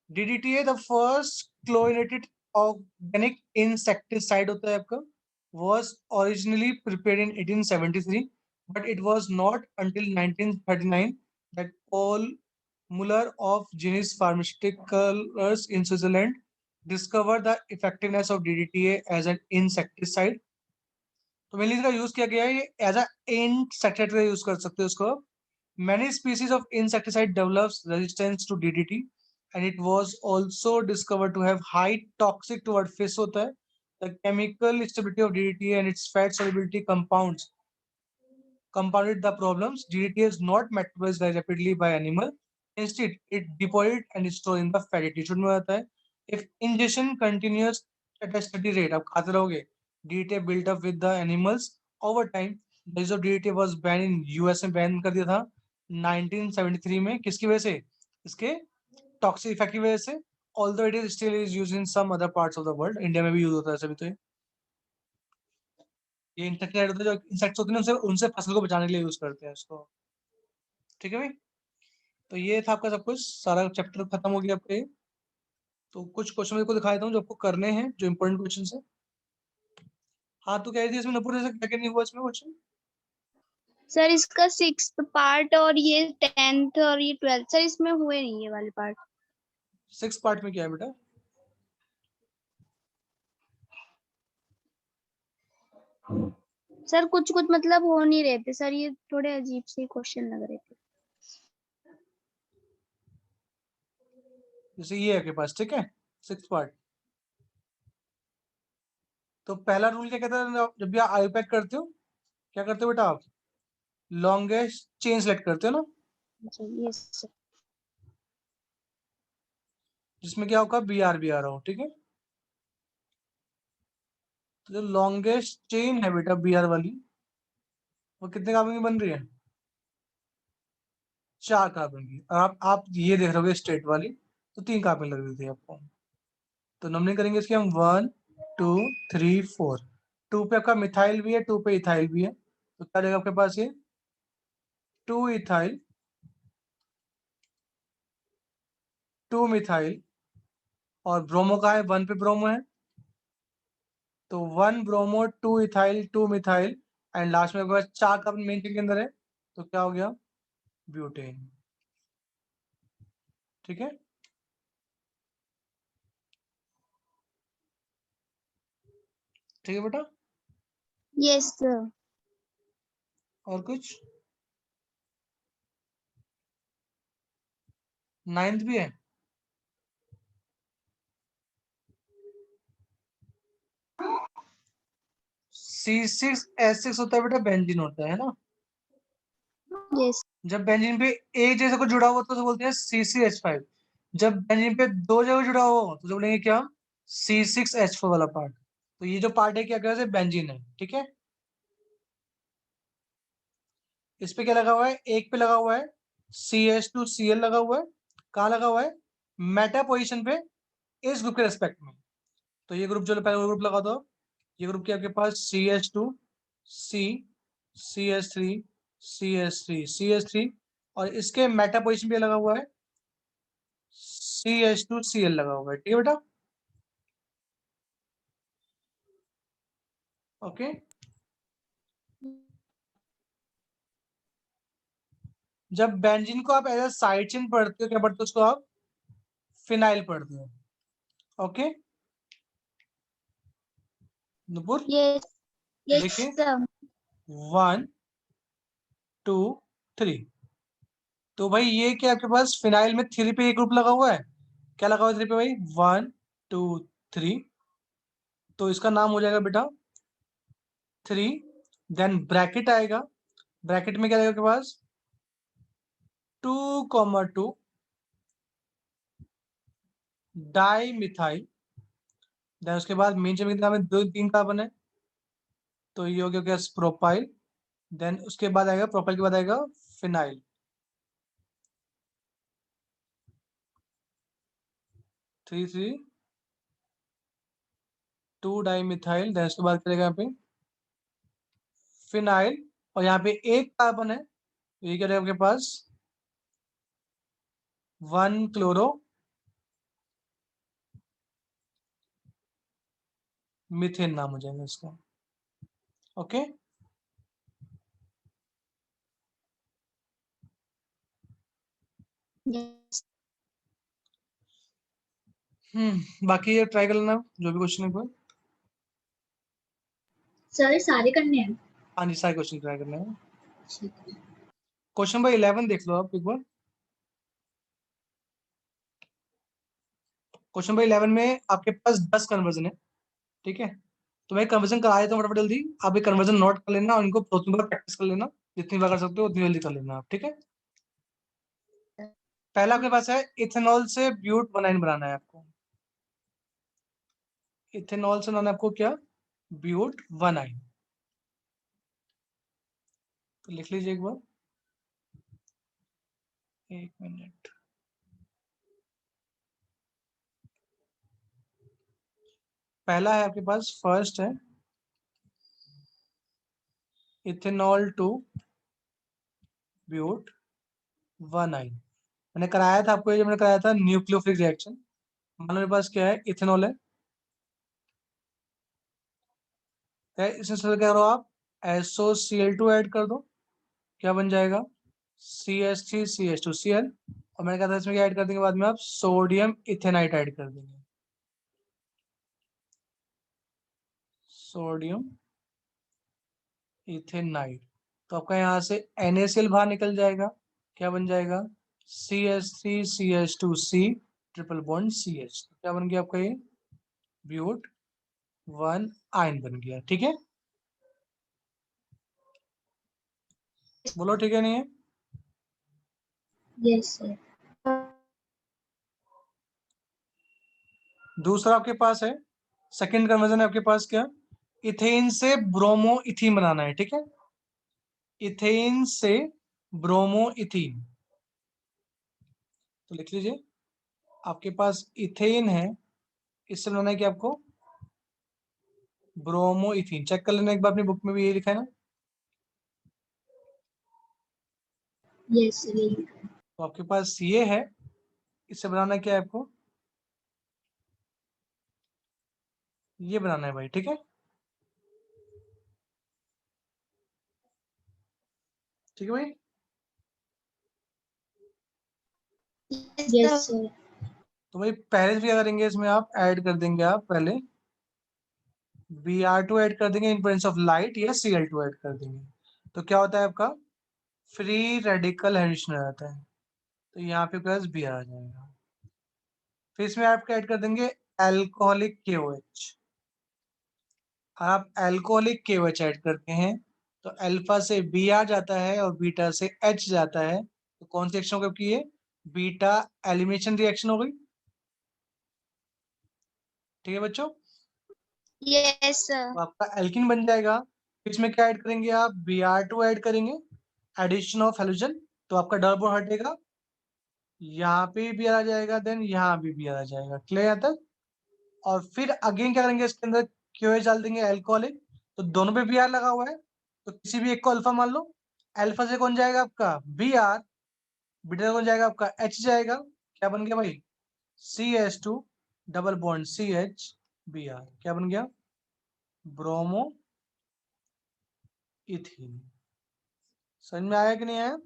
DDTA the first chlorinated organic insecticide होता है आपका. was originally prepared in 1873, but it was not until 1939 that Paul Muller of Genus Pharmaceuticals in Switzerland discovered the effectiveness of DDTA as an insecticide. तो मेनली इसका यूज किया गया है. ये एज अ इंसेक्टिसाइड यूज कर सकते हो इसको. Many species of insecticide develops resistance to DDT, and it was also discovered to have high toxic toward fish होता है. The chemical stability of DDT and its fat solubility compounded the problems. DDT is not metabolized very rapidly by animal. Instead, it deposited and stored in the fatty tissue में आता है. If ingestion continues at a steady rate, आप खाते रहोगे, DDT built up with the animals over time. The use of DDT was banned in US में बैन कर दिया था 1973 में. किसकी वजह से? इसके टॉक्सिक इफेक्ट की वजह से. Although it is still is used in some other parts of the world. India में भी यूज होता है सभी. तो ये इंसेक्टिसाइड होता है, जो इंसेक्ट्स होते हैं उनसे उनसे फसल को बचाने के लिए यूज करते हैं इसको. ठीक है भाई. तो ये था आपका सब कुछ. सारा चैप्टर खत्म हो गया आपके. तो कुछ क्वेश्चन मेरे को दिखा देता हूँ जो आपको करने हैं, जो इंपॉर्टेंट क्वेश्चन है. हाँ तो कह रही थी इसमें नपुर से क्या क्या नहीं हुआ इसमें क्वेश्चन? सर इसका 6th पार्ट और ये 10th और ये 12th सर इसमें हुए नहीं ये वाले पार्ट. 6 पार्ट में क्या है बेटा? सर कुछ कुछ मतलब हो नहीं रहे थे सर. ये थोड़े अजीब से क्वेश्चन लग रहे थे. जैसे ये है आपके पास. ठीक है. 6 पार्ट. तो पहला रूल क्या कहता है? जब भी आप आई पैक करते हो, क्या करते हो बेटा आप? लॉन्गेस्ट चेन सेलेक्ट करते हो ना, यस सर. जिसमें क्या होगा? BR आ रहा हो. ठीक है. तो जो लॉन्गेस्ट चेन है बेटा BR वाली, वो कितने कार्बन की बन रही है? 4 कार्बन की. और आप ये देख रहे हो स्ट्रेट वाली, तो 3 कार्बन लग रही थी आपको. तो नंबरिंग करेंगे इसकी हम 1 2 3 4. 2 पे आपका मिथाइल भी है, 2 पे इथाइल भी है. तो क्या रहेगा आपके पास? ये 2 इथाइल 2 मिथाइल. और ब्रोमो का है 1 पे ब्रोमो है, तो 1 bromo 2 ethyl 2 methyl. And last में आपके पास 4 कार्बन मेन चेन के अंदर है. तो क्या हो गया? ब्यूटेन. ठीक है. ठीक है बेटा. Yes sir. और कुछ? 9th भी है. C6H6 होता है बेटा, बेंजीन होता है ना. यस. जब बेंजीन पे एक जैसे को जुड़ा हुआ तो उसे बोलते हैं C3H5. जब बेंजीन पे 2 जगह जुड़ा हुआ तो उसे बोलेंगे क्या? C6H4 वाला पार्ट. तो ये जो पार्ट है क्या कहते हैं? बेंजीन है. ठीक है. इस पे क्या लगा हुआ है? एक पे लगा हुआ है CH2Cl लगा हुआ है. कहाँ लगा हुआ है? मेटा पोजिशन पे, इस ग्रुप के रेस्पेक्ट में. तो ये ग्रुप जो पहले ग्रुप लगा दो. ये ग्रुप क्या आपके पास? CH2C CH3 CH3 CH3. और इसके मेटा पोजिशन पे लगा हुआ है CH2Cl लगा हुआ है. ठीक है बेटा. ओके, जब बेंजीन को आप एज अ साइड चेन पढ़ते हो क्या पढ़ते हो, उसको आप फिनाइल पढ़ते हो। Okay Nupur, Yes. Yes, लिखिए sir. 1 2 3। तो भाई ये क्या आपके पास फिनाइल में 3 पे एक ग्रुप लगा हुआ है, क्या लगा हुआ है 3 पे भाई, 1 2 3। तो इसका नाम हो जाएगा बेटा 3, देन ब्रैकेट आएगा, ब्रैकेट में क्या आएगा आपके पास 2,2 डाई मिथाइल, देन उसके बाद मेन चेन में 2 3 कार्बन है, तो ये हो गया प्रोपाइल, देन उसके बाद आएगा प्रोपाइल के बाद आएगा फिनाइल, 3 3 2 डाई मिथाइल, देन उसके बाद करेगा यहाँ पे फिनाइल, और यहाँ पे एक कार्बन है, तो ये क्या रहेगा आपके पास 1 क्लोरो मीथेन नाम हो जाएगा इसका। Okay, Yes. बाकी ये ट्राई कर लेना जो भी क्वेश्चन है कोई। सर ये सारे करने हैं। हाँ जी, सारे क्वेश्चन ट्राई करना है। ठीक है। क्वेश्चन नंबर 11 देख लो आप एक बार। क्वेश्चन नंबर 11 में आपके पास 10 कन्वर्जन है, ठीक है। तो मैं कन्वर्जन करा देता हूँ फटाफट जल्दी, आप ये कन्वर्जन नोट कर लेना और इनको 2-3 बार प्रैक्टिस कर लेना, जितनी बार कर सकते हो उतनी जल्दी कर लेना आप, ठीक है। पहला आपके पास है इथेनॉल से ब्यूट 19 बनाना है आपको। इथेनॉल से बनाना है आपको क्या, ब्यूट 19। तो लिख लीजिए एक बार, एक मिनट। पहला है आपके पास, फर्स्ट है इथेनॉल टू ब्यूट 19। मैंने कराया था आपको, ये जो मैंने कराया था न्यूक्लियोफिलिक रिएक्शन। मान लो मेरे पास क्या है, इथेनॉल है, इसमें क्या करो आप SOCl2 ऐड कर दो, क्या बन जाएगा CH3CH2Cl, और मैंने कहा था इसमें क्या ऐड कर देंगे बाद में आप सोडियम इथेनाइट ऐड कर देंगे, सोडियम इथेनाइट। तो आपका यहाँ से NaCl बाहर निकल जाएगा, क्या बन जाएगा CH3CH2C ट्रिपल बॉन्ड CH, क्या बन गया आपका ये ब्यूट 1 आयन बन गया, ठीक है। बोलो ठीक है नहीं है। Yes, sir. दूसरा आपके पास है, सेकंड कन्वर्जन है आपके पास क्या, इथेन से ब्रोमो इथीन बनाना है, ठीक है। इथेन से ब्रोमो इथीन, तो लिख लीजिए आपके पास इथेन है, इससे बनाना है कि आपको ब्रोमो इथीन। चेक कर लेना एक बार, अपनी बुक में भी यही लिखा है ना। Yes, sir. तो आपके पास ये है, इससे बनाना क्या है आपको, ये बनाना है भाई, ठीक है। ठीक है भाई, Yes, sir. तो भाई पहले भी करेंगे, इसमें आप ऐड कर देंगे, आप पहले Br2 ऐड कर देंगे इन प्रेजेंस ऑफ लाइट, या Cl2 ऐड कर देंगे, तो क्या होता है आपका फ्री रेडिकल एडिशन आ जाता है, तो यहाँ पे प्लस Br आ जाएगा। फिर इसमें आप ऐड कर देंगे एल्कोहलिक KOH, आप एल्कोहलिक KOH ऐड करते हैं तो अल्फा से Br जाता है और बीटा से H जाता है, तो कौन सी रिएक्शन होगी ये, बीटा एलिमिनेशन रिएक्शन हो गई, ठीक है बच्चों। Yes, sir. तो आपका एल्किन बन जाएगा। इसमें क्या ऐड करेंगे आप, Br2 ऐड करेंगे, एडिशन ऑफ हेलोजन, तो आपका डबल बॉन्ड हटेगा, यहाँ पे भी आ जाएगा, देन यहाँ भी आ जाएगा, क्लियर यहाँ तक। और फिर अगेन क्या करेंगे, इसके अंदर क्यूएच डाल देंगे अल्कोहलिक, तो दोनों पे Br लगा हुआ है, तो किसी भी एक को अल्फा मान लो, अल्फा से कौन जाएगा आपका Br, बीटा से कौन जाएगा आपका H जाएगा, क्या बन गया भाई CH2 double bond CH Br, क्या बन गया ब्रोमो इथीन। समझ में आया कि नहीं आया?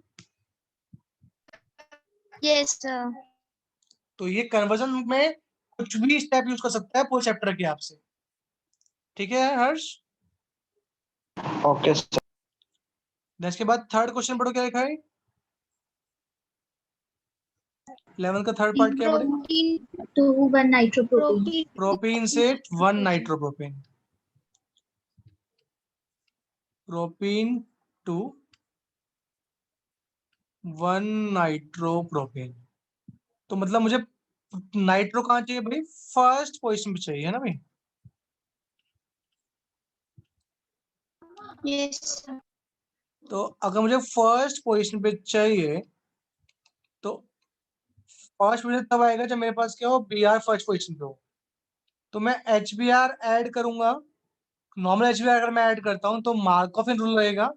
Yes sir. तो ये कन्वर्जन में कुछ भी स्टेप यूज कर सकता है पूरे चैप्टर के आपसे। ठीक है हर्ष? Okay sir. इसके बाद थर्ड क्वेश्चन पढ़ो, क्या लिखा है? 11 का थर्ड पार्ट क्या है? Protein to 1 नाइट्रोप्रोपीन। प्रोपीन से 1 नाइट्रोप्रोपेन। Propene to 1 nitropropane. तो मतलब मुझे नाइट्रो कहाँ चाहिए भाई? फर्स्ट पोजीशन पे चाहिए, है ना भाई? Yes sir. तो अगर मुझे फर्स्ट पोजीशन पे चाहिए तो फर्स्ट पोजीशन तब आएगा जब मेरे पास क्या हो, बी आर फर्स्ट पोजीशन पे हो। तो मैं एच बी आर एड करूंगा। नॉर्मल एच बी आर अगर मैं ऐड करता हूँ तो मार्कऑफ इन रूल रहेगा।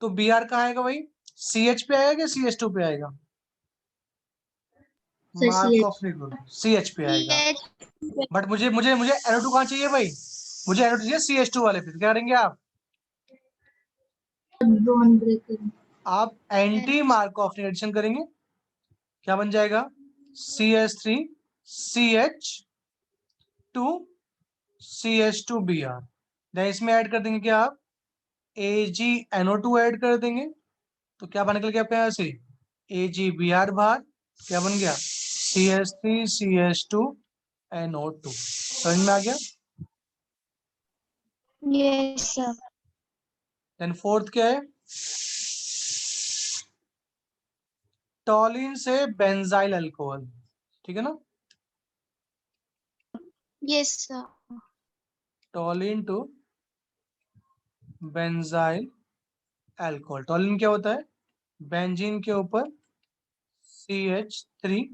तो बी आर कहाँ आएगा भाई? सी एच पे आएगा कि सी एच टू पे आएगा? Sir Markovnikov rule C H पे आएगा। बट मुझे मुझे मुझे NO2 कहाँ चाहिए भाई? मुझे NO2 चाहिए सी एच टू वाले पे। क्या करेंगे आप? Bond breaker. आप एंटी मार्कऑफ एडिशन करेंगे। क्या बन जाएगा? C H three C H two C H two B R. Then इसमें ऐड कर देंगे क्या आप? AgNO2 ऐड कर देंगे। तो क्या बन निकल गया आपके यहाँ से? AgBr बाहर। क्या बन गया? CH3 CH2 NO2। समझ में आ गया? Yes sir. देन फोर्थ क्या है? टॉलिन से बेंजाइल अल्कोहल। ठीक है ना? Yes sir. Toluene to benzyl alcohol. Toluene क्या होता है? बेंजीन के ऊपर CH3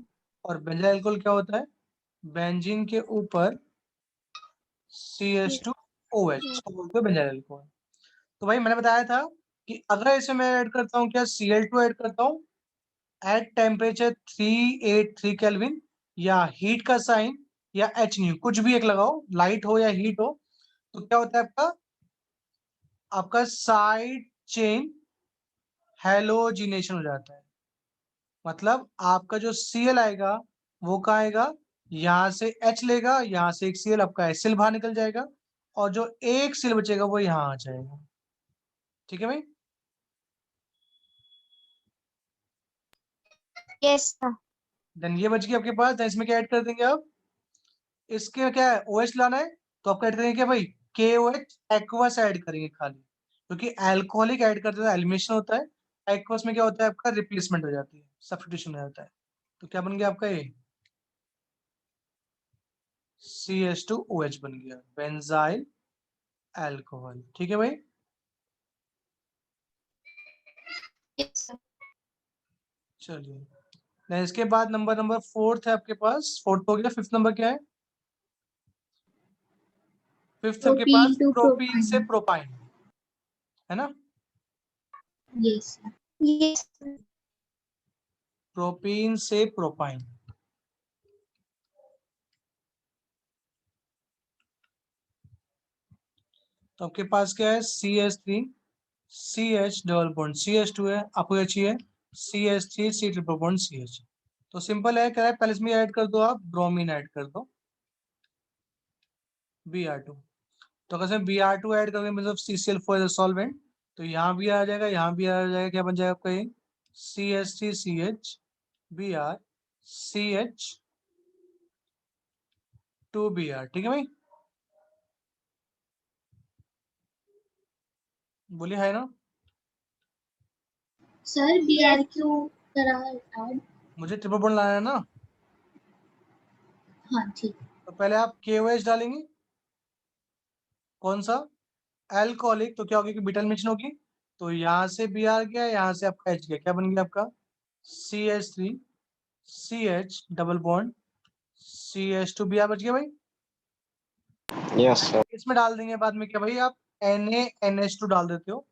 और बेंजाइल अल्कोहल क्या होता है? बेंजीन के ऊपर CH2OH, इसको बोलते हैं बेंजाइल अल्कोहल। तो भाई मैंने बताया था कि अगर इसे मैं ऐड करता हूँ, क्या Cl2 ऐड करता हूँ एट टेम्परेचर 383 केल्विन, या हीट का साइन या H न्यू कुछ भी एक लगाओ, लाइट हो या हीट हो, तो क्या होता है आपका? आपका साइड चेन हैलोजिनेशन हो जाता है। मतलब आपका जो Cl आएगा वो कहाँ आएगा? यहाँ से H लेगा, यहाँ से एक Cl, आपका HCl बाहर निकल जाएगा, और जो एक Cl बचेगा वो यहाँ आ जाएगा। ठीक है भाई? Yes sir. देन ये बच गया आपके पास। देन इसमें क्या ऐड कर देंगे आप? इसके क्या है? OH लाना है तो आपका ऐड करेंगे क्या भाई? KOH एक्वस ऐड करेंगे खाली, क्योंकि अल्कोहलिक ऐड करते हैं एलिमिनेशन होता है। एक्वस में क्या होता है आपका? रिप्लेसमेंट हो जाती है, सब्स्टिट्यूशन हो जाता है। तो क्या बन गया आपका? ये CH2OH बन गया, बेंजाइल अल्कोहल। ठीक है भाई? Yes sir. चलिए, देन इसके बाद नंबर फोर्थ है आपके पास। फोर्थ हो गया। फिफ्थ नंबर क्या है? फिफ्थ आपके पास प्रोपीन टू प्रोपीन से प्रोपाइन। प्रोपाइन, है ना? Yes sir. Yes sir. Propene से प्रोपाइन। तो आपके पास क्या है? CH3 CH double bond CH2 है, आपको क्या चाहिए? CH3 C triple bond CH। तो सिंपल है, क्या है? पहले इसमें ऐड कर दो, आप ब्रोमीन ऐड कर दो, Br2। तो अगर इसमें Br2 ऐड करोगे मतलब CCl4 सॉल्वेंट, तो यहाँ भी आ जाएगा, यहाँ भी आ जाएगा। क्या बन जाएगा आपका? ये CH3 CH Br CH2 Br। ठीक है भाई? बोलिए, है ना? सर बीआर क्यू करा ऐड। मुझे ट्रिपल बॉन्ड लाना है ना? हाँ ठीक। तो पहले आप KOH डालेंगे। कौन सा? अल्कोहलिक। तो क्या होगी कि बीटा एलिमिनेशन होगी। तो यहाँ से Br गया, यहाँ से आपका H गया। क्या बन गया आपका? CH3 CH double bond CH2 Br बच गया भाई। Yes sir. इसमें डाल देंगे बाद में क्या भाई? आप NaNH2 डाल देते हो,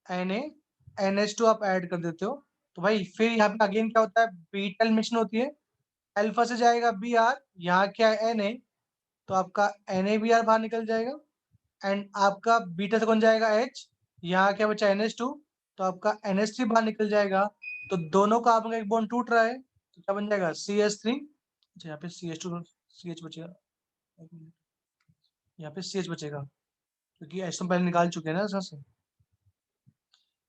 NaNH2 आप ऐड कर देते हो। तो भाई फिर यहाँ पे अगेन क्या होता है? बीटा एलिमिनेशन होती है। अल्फा से जाएगा Br, यहाँ क्या है? Na। तो आपका NaBr बाहर निकल जाएगा, एंड आपका बीटा से कौन जाएगा? H। यहाँ क्या बचा NH2, तो आपका NH3 बाहर निकल जाएगा, तो दोनों कार्बन का एक बॉन्ड टूट रहा है, तो क्या बन जाएगा CH3। अच्छा यहाँ पे CH2 CH बचेगा, यहाँ पे CH बचेगा क्योंकि H तो पहले निकाल चुके हैं ना इसमें से।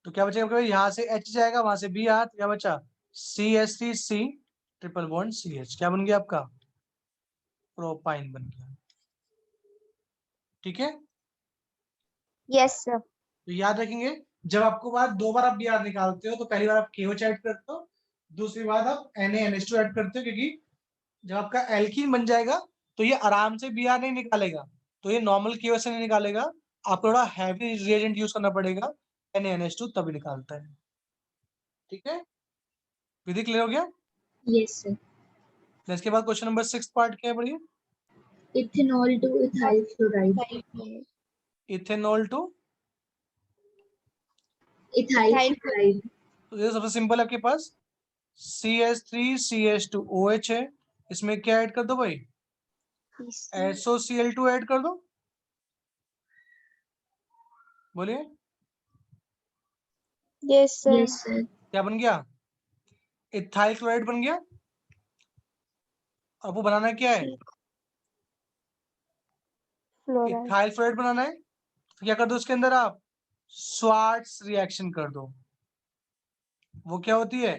तो क्या बचेगा आपके, यहाँ से H जाएगा, वहां से B आया, तो क्या बचा CH3C ट्रिपल बॉन्ड CH, क्या बन गया आपका प्रोपाइन बन गया। ठीक है, यस सर। तो याद रखेंगे जब आपको बार दो बार आप Br निकालते हो तो पहली बार आप KOH ऐड करते हो, दूसरी बार आप NaNH2 ऐड करते हो, क्योंकि जब आपका एल्कीन बन जाएगा तो ये आराम से Br नहीं निकालेगा, तो ये नॉर्मल KOH से नहीं निकालेगा, आपको थोड़ा हैवी रिएजेंट यूज करना पड़ेगा, NaNH2 तभी निकालता है। ठीक है, विधि क्लियर हो गया। Yes, sir. इसके बाद क्वेश्चन नंबर 6 पार्ट क्या है, बढ़िए। Ethanol to ethyl fluoride. Ethanol to, Ethyl Ethyl fluoride. तो ये सबसे सिंपल है आपके पास CH3CH2OH है, इसमें क्या ऐड कर दो भाई, SOCl2 ऐड कर दो, बोलिए यस सर। Yes, sir. क्या बन गया, इथाइल क्लोराइड बन गया। अब वो बनाना क्या है, फ्लोराइड। इथाइल फ्लोराइड बनाना है, तो क्या कर दो उसके अंदर आप स्वार्ट्स रिएक्शन कर दो। वो क्या होती है,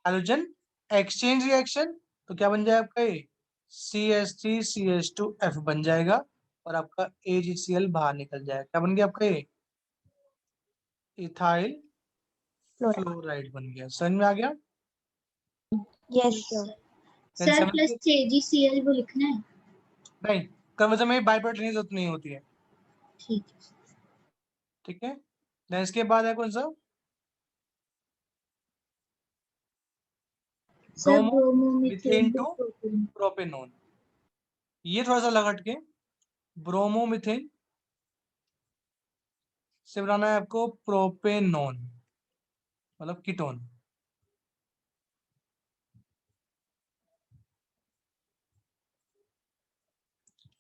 हाइड्रोजन एक्सचेंज रिएक्शन, तो क्या बन जाए आपका ये CH3CH2F बन जाएगा, और आपका AgCl बाहर निकल जाएगा, क्या बन गया आपका ये इथाइल फ्लोराइड बन गया। समझ में आ गया। Yes sir. Then Sir, plus 7th KGCl वो लिखना है. नहीं, कन्वर्जन में बाई प्रोडक्ट जरूरत नहीं होती है। ठीक है. ठीक है, Then इसके बाद है कौन सा, Sir, bromo bromomethane to to propane. Propanone, ये थोड़ा सा लगा हटके, ब्रोमोमिथेन से बनाना है आपको प्रोपेनोन, मतलब कीटोन।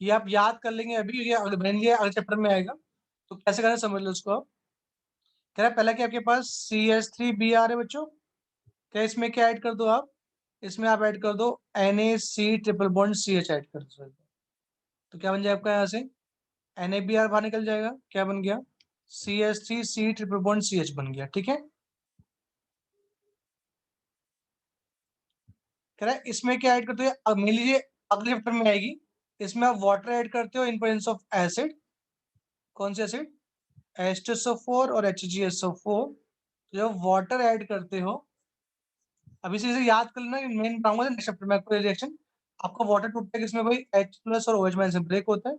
ये आप याद कर लेंगे अभी, ये अगले चैप्टर में आएगा, तो कैसे करना समझ लो उसको आप। कह रहा है पहला कि आपके पास CH3Br है बच्चों, क्या इसमें क्या ऐड कर दो आप, इसमें आप ऐड कर दो NaC triple bond CH add कर दो, तो क्या बन जाए आपका, यहाँ से NaBr बाहर निकल जाएगा, क्या बन गया CH3C ट्रिपल बॉन्ड CH बन गया। ठीक है, कह रहा है इसमें क्या ऐड करते हो, अब मिल लीजिए अगले चैप्टर में आएगी, इसमें आप वाटर ऐड करते हो इन प्रेजेंस ऑफ एसिड, कौन से एसिड, H2SO4 और HgSO4, जब वाटर ऐड करते हो, अभी से याद कर लेना, मेन बताऊंगा नेक्स्ट चैप्टर में आपको रिएक्शन, आपका वाटर टूटता है किसमें भाई, H+ और OH से ब्रेक होता है,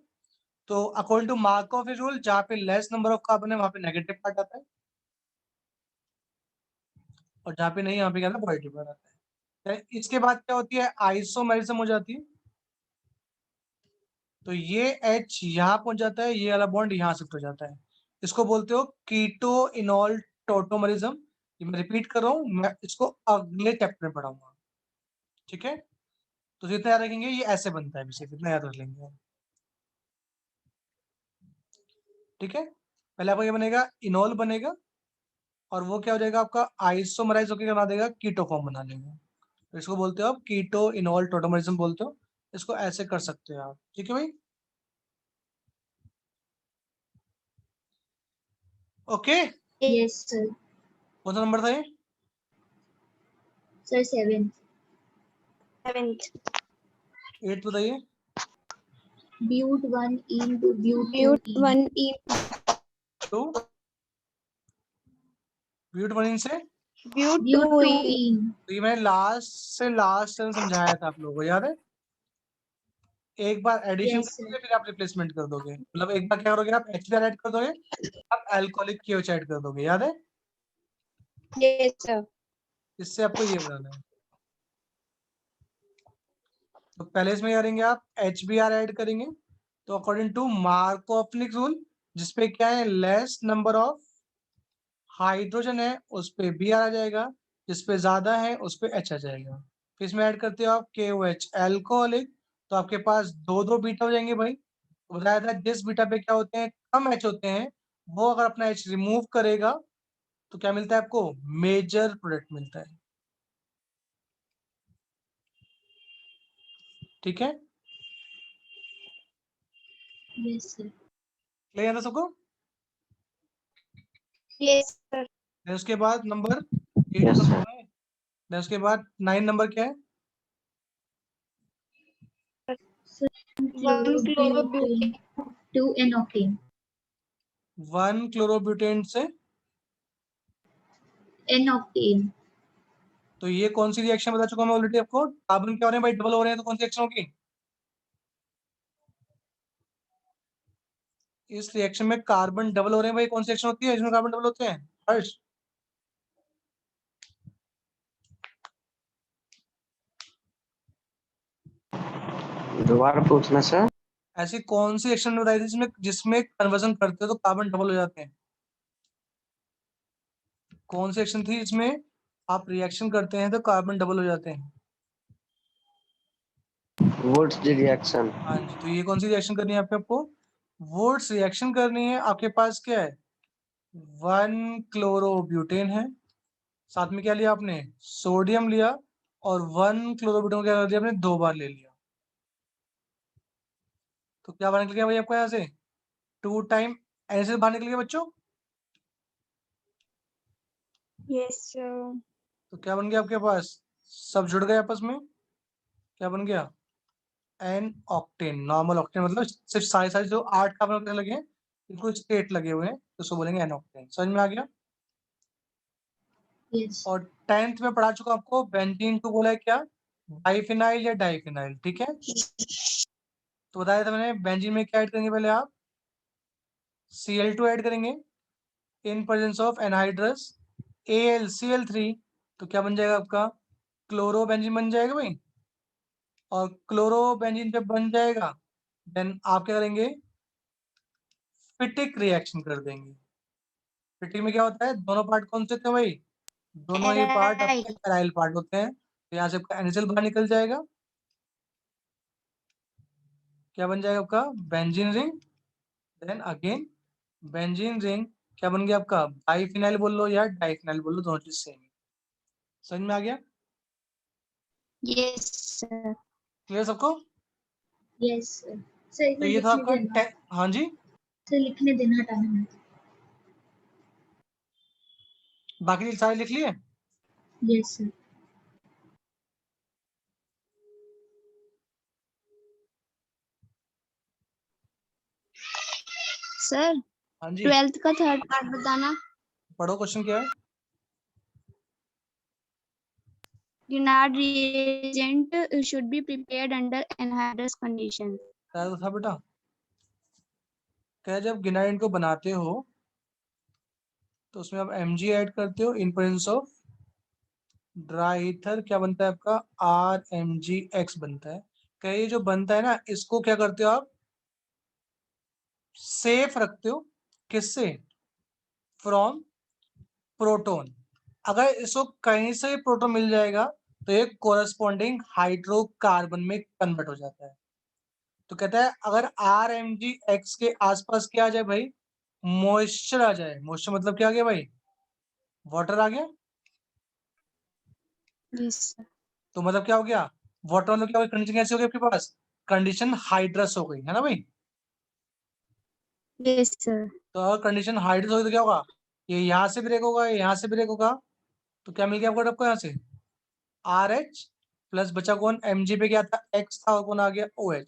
तो अकॉर्डिंग टू मार्कोव रूल जहाँ पे लेस नंबर ऑफ कार्बन है वहां पे नेगेटिव पार्ट आता है, और जहाँ पे नहीं वहां पे क्या आता है, पॉजिटिव पार्ट आता है। इसके बाद क्या होती है, आइसोमेरिज्म हो जाती है, तो ये H यहाँ पहुंच जाता है, ये वाला बॉन्ड यहाँ शिफ्ट हो जाता है, इसको बोलते हो कीटो इनॉल टोटोमरिज्म। ये मैं रिपीट कर रहा हूँ, मैं इसको अगले चैप्टर में पढ़ाऊंगा। ठीक है, तो जितना याद रखेंगे ये ऐसे बनता है, विषय कितना याद रख लेंगे। ठीक है, पहले आपका ये बनेगा इनॉल बनेगा, और वो क्या हो जाएगा आपका आइसोमराइज होकर बना देगा, कीटो फॉर्म बना लेगा, तो इसको बोलते हो आप कीटो इनॉल टोटोमरिज्म बोलते हो, इसको ऐसे कर सकते हो आप। ठीक है भाई, ओके। Yes, sir. कौन सा नंबर था ये, Sir, 7th. 7th। 8 बताइए। But1 to but2 ब्यूट 1 to but 1 से, ब्यूट but2 तो ये मैंने लास्ट से लास्ट टाइम समझाया था आप लोगों को, याद है, एक बार एडिशन Yes, sir. करोगे फिर आप रिप्लेसमेंट कर दोगे, मतलब एक बार क्या करोगे आप HBr ऐड कर दोगे, आप अल्कोहलिक KOH ऐड कर दोगे, याद है, यस सर। इससे आपको ये बनाना है। तो पहले इसमें क्या करेंगे आप HBr ऐड करेंगे, तो अकॉर्डिंग टू मार्कोव रूल, जिसपे क्या है लेस नंबर ऑफ हाइड्रोजन है उस पे Br आ जाएगा, जिसपे ज्यादा है उस पे H आ जाएगा, फिर इसमें ऐड करते हो आप KOH अल्कोहलिक, तो आपके पास दो दो बीटा हो जाएंगे भाई, तो बताया था जिस बीटा पे क्या होते हैं कम H होते हैं वो अगर अपना H रिमूव करेगा तो क्या मिलता है आपको? मेजर प्रोडक्ट मिलता है। ठीक है, Yes, sir. क्लियर है सबको? Yes, sir. देन उसके बाद नंबर 8 Yes, खत्म sir. हुआ है। देन उसके बाद 9 नंबर क्या है? Chlorobutane. To an octane. 1 chlorobutane से, An octane. तो ये कौन सी रिएक्शन बता चुका मैं ऑलरेडी आपको? कार्बन क्या हो रहे हैं भाई? डबल हो रहे हैं, तो कौन सी रिएक्शन होगी? इस रिएक्शन में कार्बन डबल हो रहे हैं भाई, कौन सी रिएक्शन होती है इसमें कार्बन डबल होते हैं? हर्ष, दोबारा पूछना सर। ऐसी कौन सी रिएक्शन बताई थी जिसमें जिसमें कन्वर्जन करते हो तो कार्बन डबल हो जाते हैं? कौन सी रिएक्शन थी जिसमें आप रिएक्शन करते हैं तो कार्बन डबल हो जाते हैं? Wurtz reaction. हाँ जी, तो ये कौन सी रिएक्शन करनी है आपको? वुड्स रिएक्शन करनी है। आपके पास क्या है? 1 क्लोरोब्यूटेन है, साथ में क्या लिया आपने? सोडियम लिया, और 1 क्लोरोब्यूटेन को क्या कर दिया आपने? 2 बार ले लिया। तो क्या बाहर निकल गया भाई आपको यहाँ से? 2 टाइम NaCl बाहर निकल गया बच्चों। Yes, sir. तो क्या बन गया आपके पास? सब जुड़ गए आपस में, क्या बन गया? N octane. नॉर्मल ऑक्टेन मतलब सिर्फ सारे सारे जो 8 कार्बन लगे हैं, इनको 8 लगे हुए हैं, तो उसको बोलेंगे एन ऑक्टेन। समझ में आ गया? Yes. और 10th में पढ़ा चुका आपको बेंजीन टू बोला है क्या? डाइफिनाइल या डाइफिनाइल, ठीक है। तो बताया था मैंने, बेंजीन में क्या ऐड करेंगे पहले आप? Cl2 ऐड करेंगे in presence of anhydrous AlCl3। तो क्या बन जाएगा आपका? क्लोरोबेंजीन बन जाएगा भाई। और क्लोरोबेंजीन जब बन जाएगा, देन आप क्या करेंगे? फिटिक रिएक्शन कर देंगे। फिटिक में क्या होता है? दोनों पार्ट कौन से थे भाई? दोनों ही पार्ट आपके Aryl. एराइल पार्ट होते हैं। तो यहाँ से आपका NaCl बाहर निकल जाएगा, क्या बन जाएगा आपका? Benzene ring. Then again benzene ring, क्या बन गया आपका? बाइफिनाइल बोल लो या डाइफिनाइल बोल लो, दोनों चीज सेम है। समझ में आ गया? Yes, sir. क्लियर सबको? Yes, sir. Sir, तो इधर ये था लिखने आपका देना. हाँ जी, Sir, लिखने देना, हटाना मत. बाकी सारे लिख लिए? Yes, sir. Sir, हाँ जी, 12th का थर्ड पार्ट बताना. पढ़ो, क्वेश्चन क्या है? Grignard reagent should be prepared under anhydrous conditions. बताया तो था बेटा। क्या जब गिनाइड को बनाते हो तो उसमें आप Mg ऐड करते हो in presence of dry ether, क्या बनता है आपका? RMgX बनता है। क्या ये जो बनता है ना, इसको क्या करते हो आप? सेफ रखते हो। किससे? From proton. अगर इसको कहीं से प्रोटॉन मिल जाएगा तो ये कोरस्पॉन्डिंग हाइड्रोकार्बन में कन्वर्ट हो जाता है। तो कहता है अगर RMgX के आसपास क्या आ जाए भाई? मॉइस्चर आ जाए। मॉइस्चर मतलब क्या आ गया भाई? वाटर आ गया। Yes, sir. तो मतलब क्या हो गया? वाटर मतलब क्या हो गया? कंडीशन कैसी हो गई आपके पास? कंडीशन हाइड्रस हो गई है ना भाई। Yes, sir. तो अगर कंडीशन हाइड्रस होगी तो क्या होगा? ये यहाँ से ब्रेक होगा, ये यहाँ से ब्रेक होगा, तो क्या मिल गया आपको यहाँ से? RH प्लस बचा कौन? Mg पे क्या था? X था, और कौन आ गया? OH।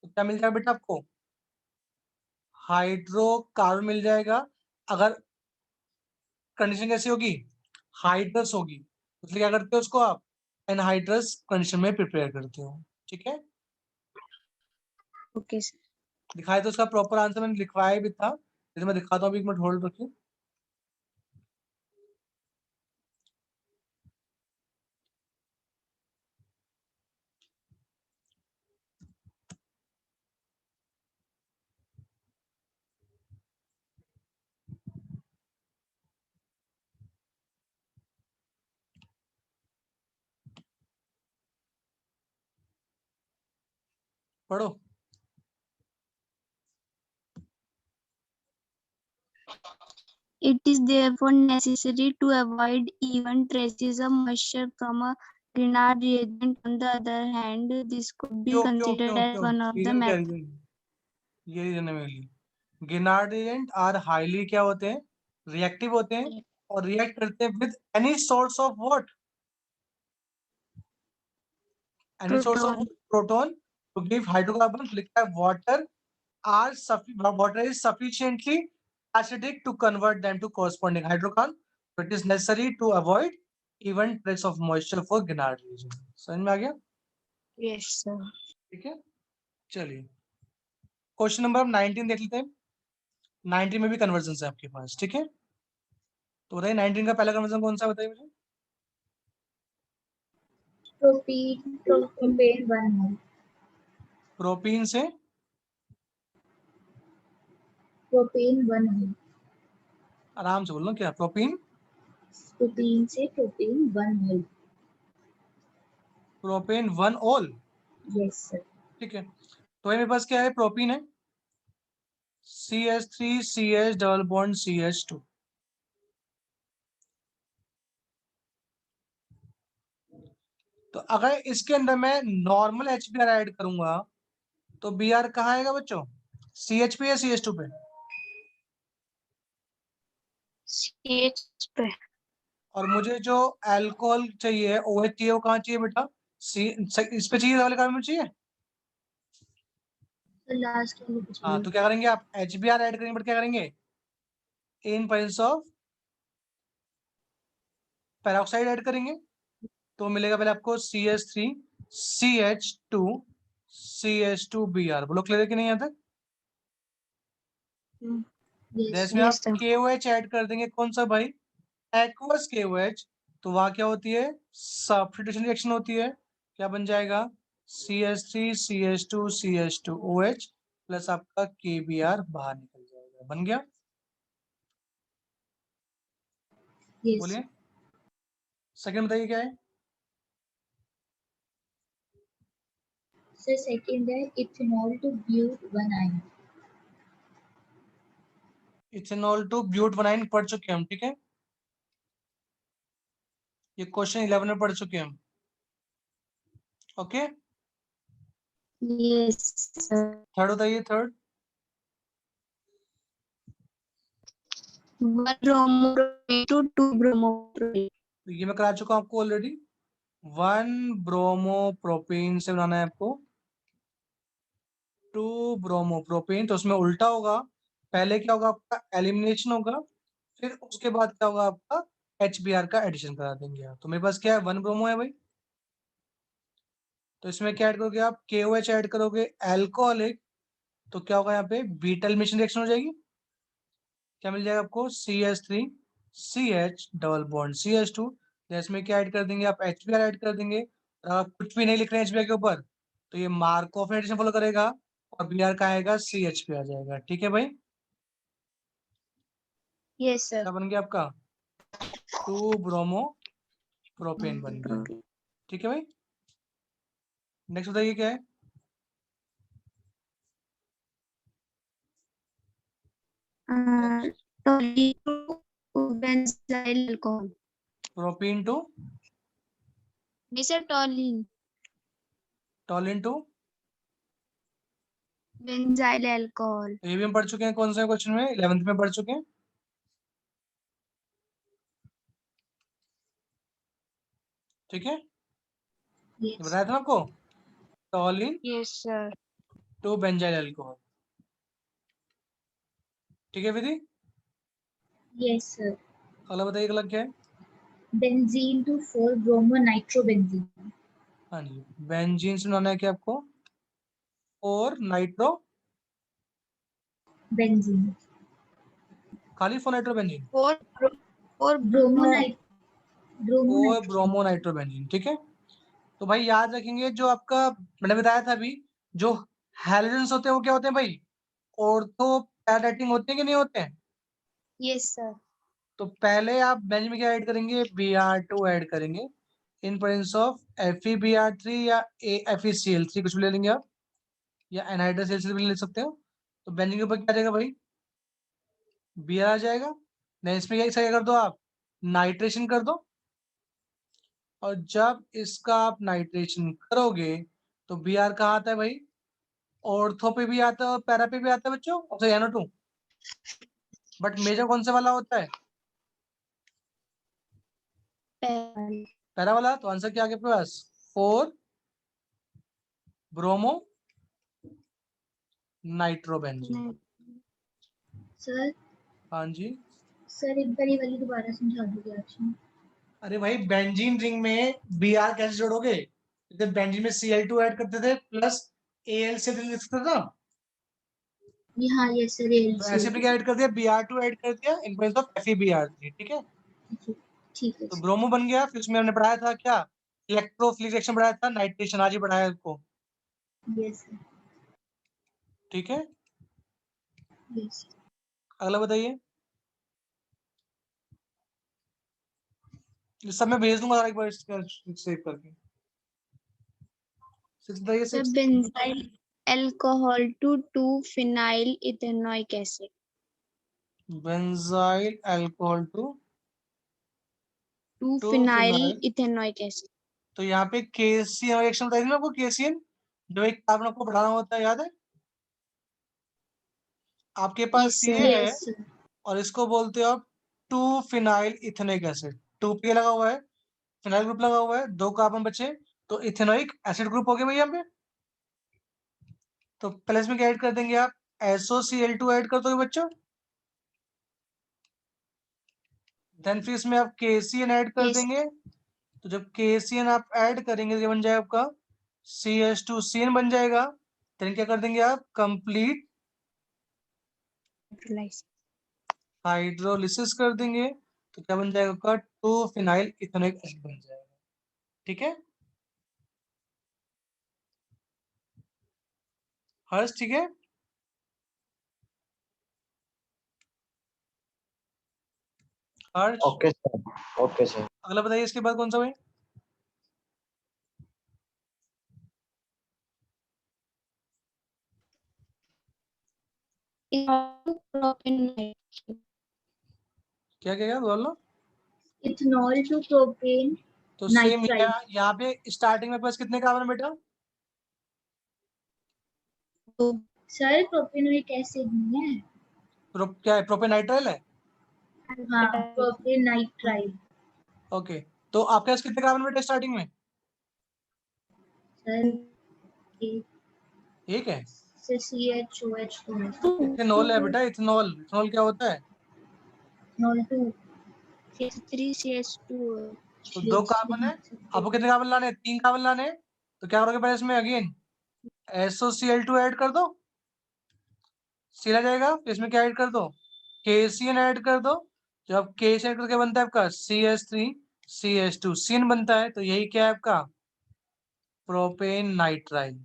तो क्या मिल जाएगा बेटा आपको? हाइड्रोकार्बन मिल जाएगा। अगर कंडीशन कैसी होगी? हाइड्रस होगी, इसलिए क्या करते हो उसको आप? एनहाइड्रस कंडीशन में प्रिपेयर करते हो। ठीक है, Okay, sir. दिखाया तो उसका प्रॉपर आंसर मैंने लिखवाया भी था, जैसे मैं दिखाता हूँ, अभी एक मिनट होल्ड रखिए। पढ़ो। It is therefore necessary to avoid even traces of moisture from a Grignard reagent. On the other hand, this could be क्यों क्यों considered क्यों as क्यों one of the रीजन क्या methods. रीजन? ये रीजन है मेनली। गिनार्ड एजेंट आर हाईली क्या होते हैं? रिएक्टिव होते हैं और रिएक्ट करते हैं with any source of what? Any source of Proton. Proton to give hydrocarbon. लिखता है water water is sufficiently acidic to convert them to corresponding hydrocarbon. So it is necessary to avoid even trace of moisture for Grignard reagent. समझ में आ गया? Yes, sir. ठीक है, चलिए क्वेश्चन नंबर 19 देख लेते हैं। 19 में भी कन्वर्जन है आपके पास, ठीक है? तो बताइए 19 का पहला कन्वर्जन कौन सा है, बताइए मुझे। Propene to propane 1 mole. Propene से Propane 1 mole. आराम से बोलो क्या? प्रोपीन Propene से propane 1 mole. प्रोपेन 1 ओल, Yes, sir. ठीक है। तो मेरे पास क्या है? प्रोपीन है CH3CH डबल बॉन्ड CH2। तो अगर इसके अंदर मैं नॉर्मल HBr ऐड करूंगा तो Br कहाँ आएगा बच्चों? CH पे या CH2 पे? CH पे. और मुझे जो अल्कोहल चाहिए, OH चाहिए, वो कहाँ चाहिए बेटा? इस पे चाहिए, वाले कार्बन में चाहिए। So last वाले कुछ हाँ, तो क्या करेंगे आप? HBr ऐड करेंगे, बट क्या करेंगे? In presence of peroxide add करेंगे तो मिलेगा पहले आपको CH3 CH2 CH2Br। बोलो क्लियर है कि नहीं यहाँ तक? Yes, इसमें आप Yes, sir. KOH ऐड कर देंगे, कौन सा भाई? Aqueous KOH। तो वहां क्या होती है? सब्स्टिट्यूशन रिएक्शन होती है। क्या बन जाएगा? CH3 CH2 CH2OH प्लस आपका KBr बाहर निकल जाएगा। बन गया? yes. बोलिए सेकंड बताइए क्या है? So second है ethanol to but 1 ion. Ethanol to but 1 ion पढ़ चुके हैं हम, ठीक है? ये क्वेश्चन 11 में पढ़ चुके हैं हम। Okay, Yes, sir. थर्ड बताइए, थर्ड। 1 bromopropane to 2 bromopropane. तो ये मैं करा चुका हूं आपको ऑलरेडी। 1 ब्रोमोप्रोपेन से बनाना है आपको 2 ब्रोमोप्रोपेन। तो उसमें उल्टा होगा, पहले क्या होगा आपका? एलिमिनेशन होगा, फिर उसके बाद क्या होगा आपका? HBr का एडिशन करा देंगे आप। तो मेरे पास क्या है? 1 ब्रोमो है भाई। तो इसमें क्या ऐड करोगे आप? KOH ऐड करोगे, अल्कोहलिक। तो क्या होगा यहाँ पे? बीटा एलिमिनेशन रिएक्शन हो जाएगी। क्या मिल जाएगा आपको? CH3 CH double bond CH2। इसमें क्या ऐड कर देंगे आप? HBr ऐड कर देंगे। और आप कुछ भी नहीं लिख रहे हैं HBr के ऊपर, तो ये मार्कोव एडिशन फॉलो करेगा और Br का आएगा CH पे आ जाएगा। ठीक है भाई? Yes, sir. क्या बन गया आपका? 2 ब्रोमो प्रोपेन बन गया। ठीक है भाई? नेक्स्ट बताइए क्या है? Toluene to benzyl alcohol. Propene to Mr. Toluene, toluene to, benzyl alcohol. ये भी हम पढ़ चुके हैं। कौन सा क्वेश्चन में? 11th में पढ़ चुके हैं। ठीक है, ये Yes. बताया था आपको, toluene Yes, sir. To benzyl alcohol. ठीक है विधि? Yes, sir. अगला बताइए, अगला क्या है? Benzene to 4 bromo nitrobenzene. हाँ जी, बेंजीन से बनाना है क्या आपको? और नाइट्रो, Benzene. खाली four nitro benzene Or Bromo और nitro. Bromo nitro benzene. ठीक है, तो भाई याद रखेंगे जो आपका मैंने बताया था अभी, जो हैलोजेंस होते हैं वो क्या होते हैं भाई? ऑर्थो पैराडाइटिंग होते हैं कि नहीं होते हैं? Yes, sir. तो पहले आप बेंजीन में क्या ऐड करेंगे? Br2 ऐड करेंगे इन प्रेजेंस ऑफ FeBr3 या FeCl3, कुछ भी ले लेंगे आप, या एनहाइड्रस एल्सिल भी ले सकते हो। तो बेंजीन के ऊपर क्या आ जाएगा भाई? Br आ जाएगा देन इसमें क्या कर दो आप, नाइट्रेशन कर दो, और जब इसका आप नाइट्रेशन करोगे तो बी आर कहाँ आता है भाई, ऑर्थो पे भी आता है और पैरा पे भी आता है बच्चों, ऑप्शन NO2। बट मेजर कौन से वाला होता है, पैरा वाला। तो आंसर क्या आ गया आपके पास, 4 ब्रोमो नाइट्रोबेंजीन। सर हाँ जी। सर एक बार ये वाली दोबारा समझा दीजिए ऑप्शन। अरे भाई बेंजीन रिंग में बी आर कैसे जोड़ोगे, जब बेंजीन में Cl2 ऐड करते थे प्लस AlCl लिख सकते थे ना, ये हाँ ये सर तो ऐसे भी क्या ऐड कर दिया, Br2 ऐड कर दिया इन प्लेस ऑफ FeBr3, ठीक है। ठीक है तो सर। ब्रोमो बन गया, फिर उसमें हमने पढ़ाया था क्या, इलेक्ट्रोफिलिक रिएक्शन पढ़ाया था, नाइट्रेशन आज ही पढ़ाया इसको, यस सर। ठीक है। यस अगला बताइए, इस सब मैं भेज दूंगा एक बार सेव करके। 6 बताइए, The 6। benzyl alcohol to 2-phenyl ethanoic acid. Benzyl alcohol to 2-phenyl 2-phenyl। ethanoic acid. तो यहाँ पे KCN रिएक्शन बताई थी ना आपको, KCN जो एक कार्बन आपको बढ़ाना होता है, याद है आपके पास Yes, ये sir. है, यस सर। और इसको बोलते हो आप 2-phenyl इथेनोइक एसिड। 2 पे लगा हुआ है, फिनाइल ग्रुप लगा हुआ है, 2 कार्बन बचे, तो इथेनोइक एसिड ग्रुप हो गया भैया यहाँ पे। तो पहले इसमें क्या ऐड कर देंगे आप, SOCl2 ऐड कर दोगे बच्चों, देन फिर इसमें आप KCN ऐड कर Yes. देंगे। तो जब KCN आप ऐड करेंगे तो क्या बन जाएगा आपका, CH2CN बन जाएगा। देन क्या कर देंगे आप, कंप्लीट Neutralize. हाइड्रोलिसिस कर देंगे, तो क्या बन जाएगा आपका, 2-phenyl इथेनोइक एसिड बन जाएगा, ठीक है हर्ष, ठीक है। हर्ष, ओके सर, ओके सर। अगला बताइए इसके बाद कौन सा भाई, Propionate. क्या क्या बोल लो। इथेनॉल टू प्रोपेन तो सेम नाइट्राइल। यहाँ पे स्टार्टिंग में पास कितने कार्बन है बेटा, सर प्रोपेनोइक एसिड नहीं है। क्या है, प्रोपेनाइट्राइल है। हाँ प्रोपेन नाइट्राइल। ओके, तो आपके पास कितने कार्बन बेटा स्टार्टिंग में, सर एक एक है। से CHOH तो है। इथेनॉल है बेटा, इथेनॉल। इथेनॉल क्या होता है, इथेनॉल टू CH3CH2. तो 2 कार्बन है, आपको कितने कार्बन लाने हैं, 3 कार्बन लाने हैं। तो क्या करोगे पहले इसमें अगेन SOCl2 ऐड कर दो, सील आ जाएगा, फिर इसमें क्या ऐड कर दो, KCN ऐड कर दो। जब KCN ऐड करके बनता है आपका CH3CH2 CN बनता है, तो यही क्या है आपका, प्रोपेन नाइट्राइल,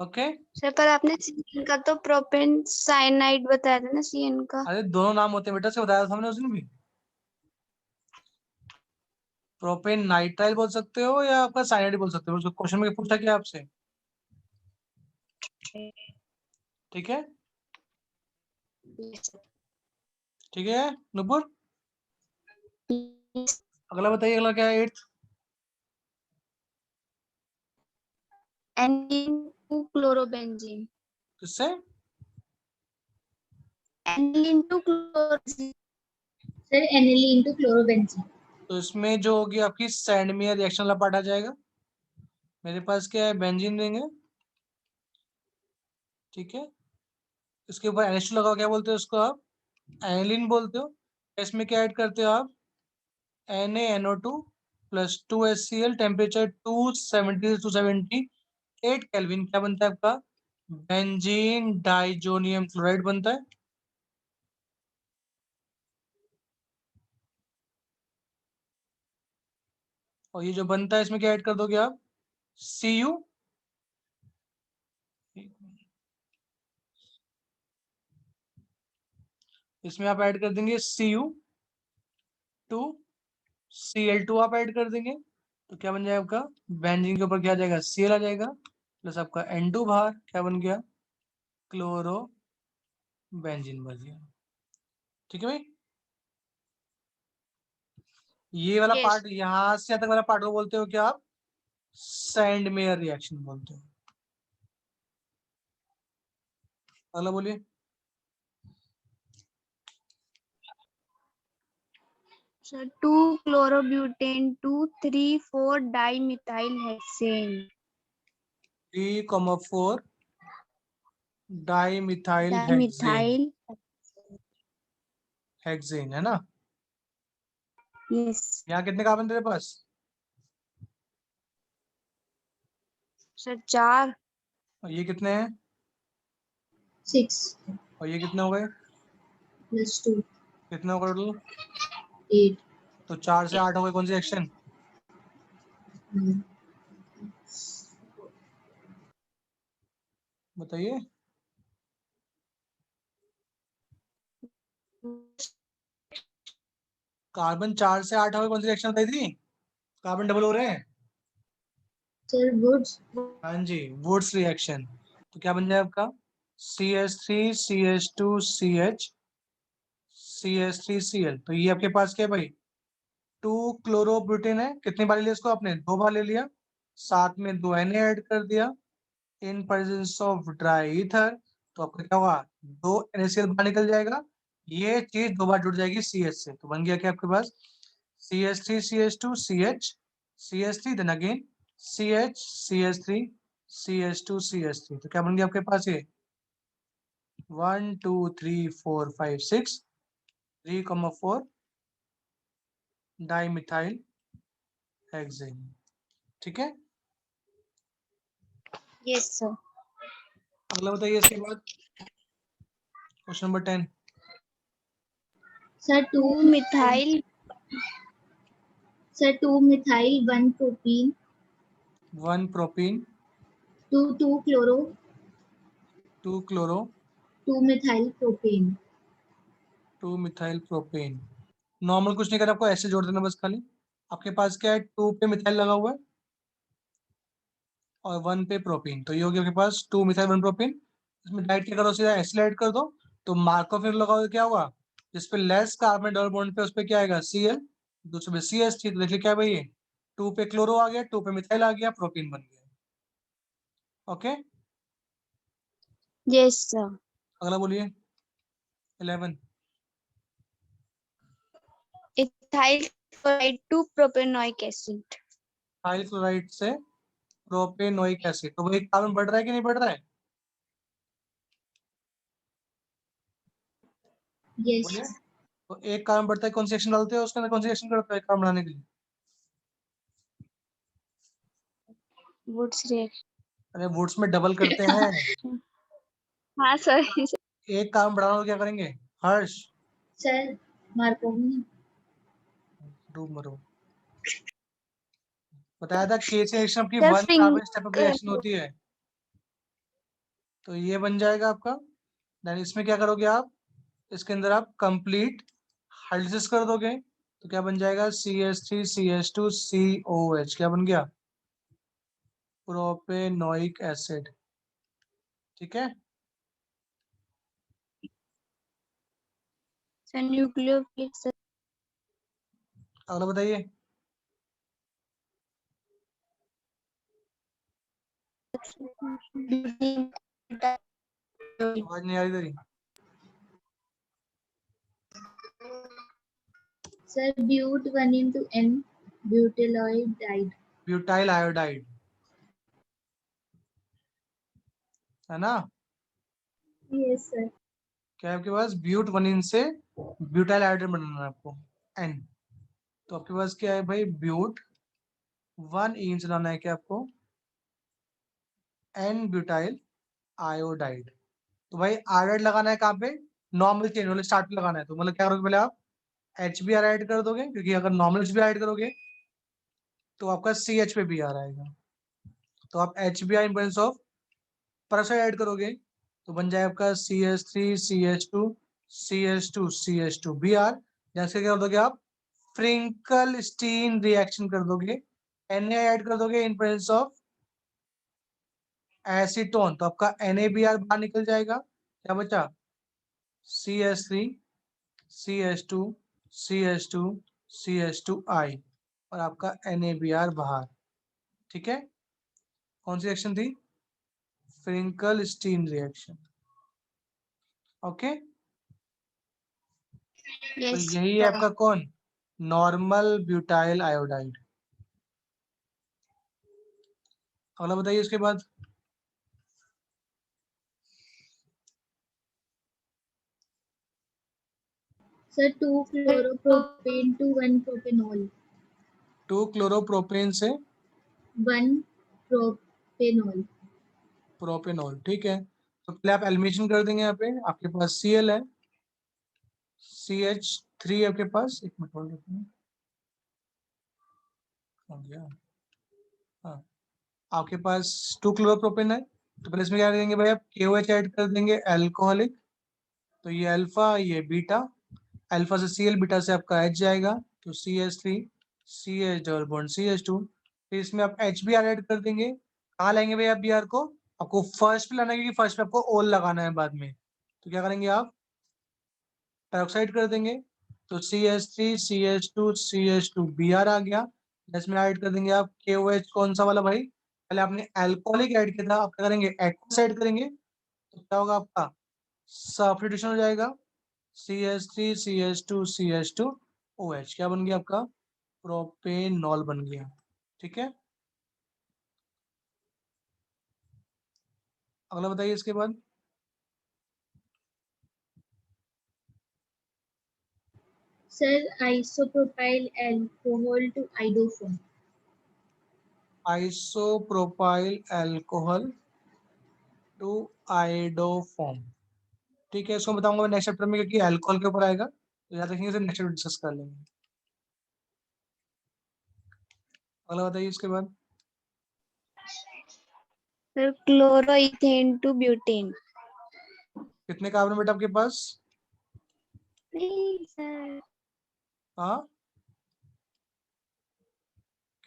ओके। सर पर आपने CN का तो प्रोपेन साइनाइड बताया था ना, CN का. अरे दोनों नाम होते हैं बेटा, से बताया था हमने उस दिन भी, प्रोपेन नाइट्राइल बोल सकते हो या आपका साइनाइड बोल सकते हो, उसको क्वेश्चन में पूछा क्या आपसे, ठीक है। Yes. ठीक है नुपुर, Yes. अगला बताइए, अगला क्या है, 8th। Aniline to chlorobenzene. किससे, Aniline to chlorobenzene. Sir aniline to chlorobenzene. तो इसमें जो होगी आपकी सैंडमियर रिएक्शन वाला पार्ट आ जाएगा। मेरे पास क्या है, बेंजीन देंगे, ठीक है, इसके ऊपर NH2 लगाओ, क्या बोलते हो उसको आप, एनिलीन बोलते हो। इसमें क्या ऐड करते हो आप, NaNO2 प्लस 2HCl, टेम्परेचर 270 से 278 केल्विन, क्या बनता है आपका, बेंजीन डाइजोनियम क्लोराइड बनता है। और ये जो बनता है इसमें क्या ऐड कर दोगे आप, Cu, इसमें आप ऐड कर देंगे Cu2, Cl2 आप ऐड कर देंगे, तो क्या बन जाएगा आपका, बेंजीन के ऊपर क्या आ जाएगा, Cl आ जाएगा, प्लस आपका N2 बाहर क्या बन गया, क्लोरो बेंजीन बन गया, ठीक है भाई, ये वाला Yes. पार्ट, यहां से तक वाला पार्ट को बोलते हो क्या आप? सैंड मेयर रिएक्शन बोलते हो। अगला बोलिए। So 2-chlorobutane, 2,3,4-dimethylhexane. 3,4 dimethyl Dimethyl. Hexane है ना। Yes. यहाँ कितने कार्बन तेरे पास? Sir 4. और ये कितने हैं? 6 और ये कितने हो गए? plus 2 कितने हो गए टोटल? 8 तो 4 से 8 हो गए, कौन सी एक्शन? बताइए। कार्बन 4 से 8 हो गए, कौन सी एक्शन बताई थी? कार्बन डबल हो रहे हैं। सर वुड्स हाँ जी, वुड्स रिएक्शन। तो क्या बन जाए आपका? CH3 CH2 CH CH3Cl। तो ये आपके पास क्या है भाई? 2-क्लोरोब्यूटेन है। कितनी बार लिया इसको आपने? 2 बार ले लिया। साथ में 2 Na ऐड कर दिया in presence of dry ether. तो आपका क्या होगा? 2 NaCl बाहर निकल जाएगा। ये चीज 2 बार जुड़ जाएगी CH से। तो बन गया क्या आपके पास? CH3 CH2 CH CH3 then again CH CH3 CH2 CH3। तो क्या बन गया आपके पास? ये 1 2 3 4 5 6 3,4 डाइमिथाइल हेक्सेन। ठीक है। Yes, sir. अगला बताइए इसके बाद, question number 10। Sir 2-methyl. 2 methyl 1 propene 1 propene 2 chloro 2 chloro 2 methyl propane 2 methyl propane. Normal कुछ नहीं करना, आपको ऐसे जोड़ देना बस खाली। आपके पास क्या है? 2 पे मिथाइल लगा हुआ है और 1 पे प्रोपीन। तो ये हो गया आपके पास 2 मिथाइल 1 प्रोपीन। इसमें डाइट क्या करो, सीधा एसिड ऐड कर दो। तो मार्कोफिर लगाओ, क्या होगा? जिस पे लेस कार्बन डबल बॉन्ड पे उस पे क्या आएगा? Cl। दूसरे पे CH3। तो देखिए क्या है भाई, ये 2 पे क्लोरो आ गया, 2 पे मिथाइल आ गया, प्रोपीन बन गया। Okay, Yes, sir. अगला बोलिए 11। Ethyl chloride, 2-propanoic acid. Methyl chloride से प्रोपेनोइक एसिड। तो भाई कार्बन बढ़ रहा है कि नहीं बढ़ रहा है? yes बोलिए। तो एक कार्बन बढ़ता है, कौन सी एक्शन डालते हो उसके अंदर? कौन सी एक्शन करता है कार्बन बनाने के लिए? Woods reaction. अरे वुड्स में डबल करते हैं। हाँ सर. एक कार्बन बढ़ाना तो क्या करेंगे? हर्ष, सर मार्कोनी डूब मरो। बताया था केस रिएक्शन की sir 1 carbon step up reaction होती है। तो ये बन जाएगा आपका। देन इसमें क्या करोगे आप? इसके अंदर आप कंप्लीट हाइड्रोलिसिस कर दोगे। तो क्या बन जाएगा? CH3 CH2 COH। क्या बन गया? Propanoic acid. ठीक है। Sir nucleophilic sir. अगला बताइए। आवाज नहीं आ रही तेरी। Sir but 1 into n butyloid butyl iodide है ना। yes sir क्या है आपके पास? ब्यूट 1 से ब्यूटाइल आयोडाइड बनाना है आपको, N। तो आपके पास क्या है भाई? ब्यूट 1 लाना है क्या आपको? N butyl iodide. तो भाई आयोडाइड लगाना है कहाँ पे? नॉर्मल चेन वाले स्टार्ट पे लगाना है। तो मतलब क्या करोगे पहले आप? HBr ऐड कर दोगे, क्योंकि अगर नॉर्मल HBr ऐड करोगे तो आपका CH पे Br आएगा। तो आप HBr in presence of peroxide add करोगे तो बन जाए आपका CH3 CH2 CH2 CH2 Br। जैसे क्या कर दोगे आप? फ्रिंकल स्टीन रिएक्शन कर दोगे, Na ऐड कर दोगे इन प्रेजेंस ऑफ एसीटोन। तो आपका NaBr बाहर निकल जाएगा। क्या बचा? CH3 CH2 CH2 CH2I और आपका NaBr बाहर। ठीक है, कौन सी रिएक्शन थी? फ्रिंकल स्टीन रिएक्शन। ओके, तो Yes, यही है sir. आपका कौन? Normal butyl iodide. अगला बताइए इसके बाद। Sir, 2-chloropropane to 1-propanol. 2 chloropropane से 1-propanol. प्रोपेनॉल। ठीक है, तो पहले आप एलिमिनेशन कर देंगे। यहाँ पे आपके पास Cl है, CH3 आपके पास। एक मिनट होल्ड रखिए। हो गया। हाँ, आपके पास 2 क्लोरोप्रोपेन है, तो पहले इसमें क्या करेंगे भाई? आप KOH ऐड कर देंगे, अल्कोहलिक। तो ये अल्फा, ये बीटा। अल्फा से Cl, बीटा से आपका H जाएगा, तो CH3 CH double bond CH2। फिर इसमें आप HBr ऐड कर देंगे। कहाँ लाएंगे भाई आप Br को? आपको फर्स्ट पे लाना है, क्योंकि फर्स्ट पे आपको ओल लगाना है बाद में। तो क्या करेंगे आप? पेरोक्साइड कर देंगे, तो CH3 CH2 CH2 Br आ गया। इसमें ऐड कर देंगे आप KOH। कौन सा वाला भाई? पहले आपने अल्कोहलिक ऐड किया था, आप क्या करेंगे? एक्वस ऐड करेंगे, तो क्या होगा आपका? सब्स्टिट्यूशन हो जाएगा। CH3 CH2 CH2 OH क्या बन गया आपका? प्रोपेनॉल बन गया। ठीक है, अगला बताइए इसके बाद। Sir, isopropyl alcohol to iodoform. Isopropyl alcohol to iodoform. ठीक है, इसको बताऊंगा मैं नेक्स्ट चैप्टर में, क्योंकि अल्कोहल के ऊपर आएगा, तो याद रखेंगे, नेक्स्ट चैप्टर डिस्कस कर लेंगे। अगला बताइए इसके बाद। Sir, chloroethane to butane. कितने कार्बन बेटा आपके पास? नहीं सर, हाँ,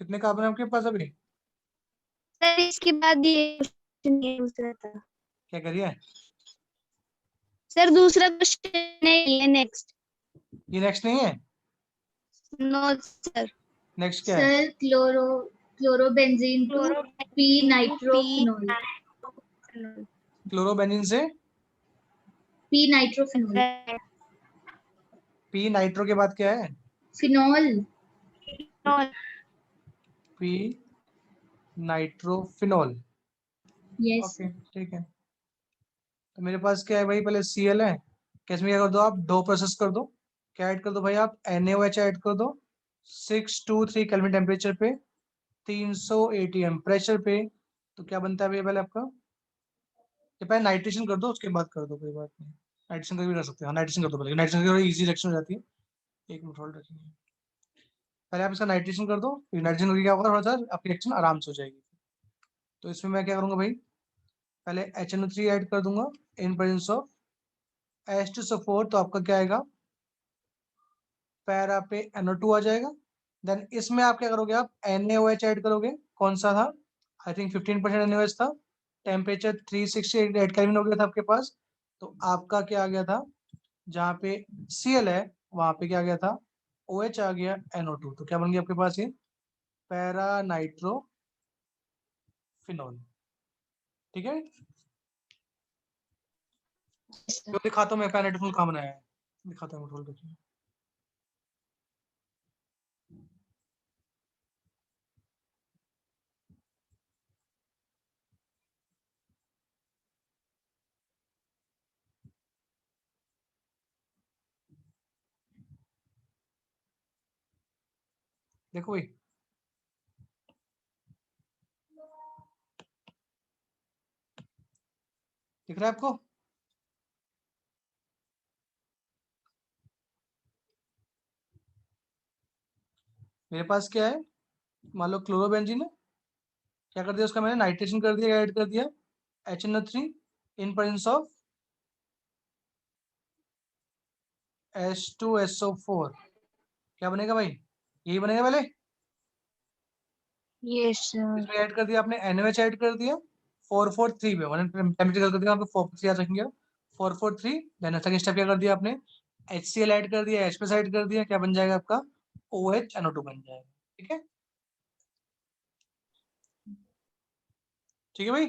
कितने कार्बन है आपके पास अभी? सर इसके बाद ये क्वेश्चन ये दूसरा था। क्या करिए? सर दूसरा क्वेश्चन नहीं है, नेक्स्ट। ये नेक्स्ट नहीं है? No sir. नेक्स्ट क्या है? Sir, chlorobenzene to p-nitrophenol. Chlorobenzene से P-nitrophenol. पी नाइट्रो के बाद क्या है? Phenol. P nitrophenol. Yes. Okay, ठीक है, तो मेरे पास क्या है भाई? पहले Cl है, क्या इसमें क्या कर दो आप? दो प्रोसेस कर दो। क्या ऐड कर दो भाई आप? NaOH ऐड कर दो 623 केल्विन टेम्परेचर पे, 300 ATM प्रेशर पे। तो क्या बनता है भैया पहले आपका? ये पहले नाइट्रेशन कर दो, उसके बाद कर दो, कोई बात नहीं। नाइट्रेशन कर भी कर सकते हैं। हाँ, नाइट्रेशन कर दो पहले, नाइट्रेशन की इजी रिएक्शन हो जाती है। एक मिनट होल्ड रखिए, पहले आप इसका नाइट्रेशन कर दो, फिर नाइट्रेशन करके क्या होगा? थोड़ा सा आपकी रिएक्शन आराम से हो जाएगी। तो इसमें मैं क्या करूंगा भाई? पहले HNO3 ऐड कर दूंगा इन प्रेजेंस ऑफ H2SO4, तो आपका क्या आएगा? पैरा पे NO2 आ जाएगा। देन इसमें आप क्या करोगे? आप NaOH ऐड करोगे। कौन सा था? आई थिंक 15% NaOH था। टेम्परेचर 368 केल्विन हो गया था आपके पास। तो आपका क्या आ गया था? जहाँ पे Cl है वहां पे क्या आ गया था? OH आ गया, NO2। तो क्या बन गया आपके पास? ये पैरा नाइट्रोफिनॉल। ठीक है, जो दिखाता हूँ मैं पैरा नाइट्रोफिनॉल कहाँ बनाया है, दिखाता हूँ। देखिए, देखो भाई, दिख रहा है आपको? मेरे पास क्या है? मान लो क्लोरोबेंजीन है, क्या कर दिया उसका मैंने? नाइट्रेशन कर दिया, ऐड कर दिया HNO3 in presence of H2SO4। क्या बनेगा भाई? यही बनेगा पहले। Yes sir. इसमें ऐड कर दिया आपने NaOH ऐड कर दिया 443 पे, टेम्परेचर कर दिया आपको 443 याद रखेंगे, 443। देन सेकंड स्टेप क्या कर दिया आपने? HCl ऐड कर दिया, H+ ऐड कर दिया, क्या बन जाएगा आपका OHNO2 बन जाएगा। ठीक है, ठीक है भाई।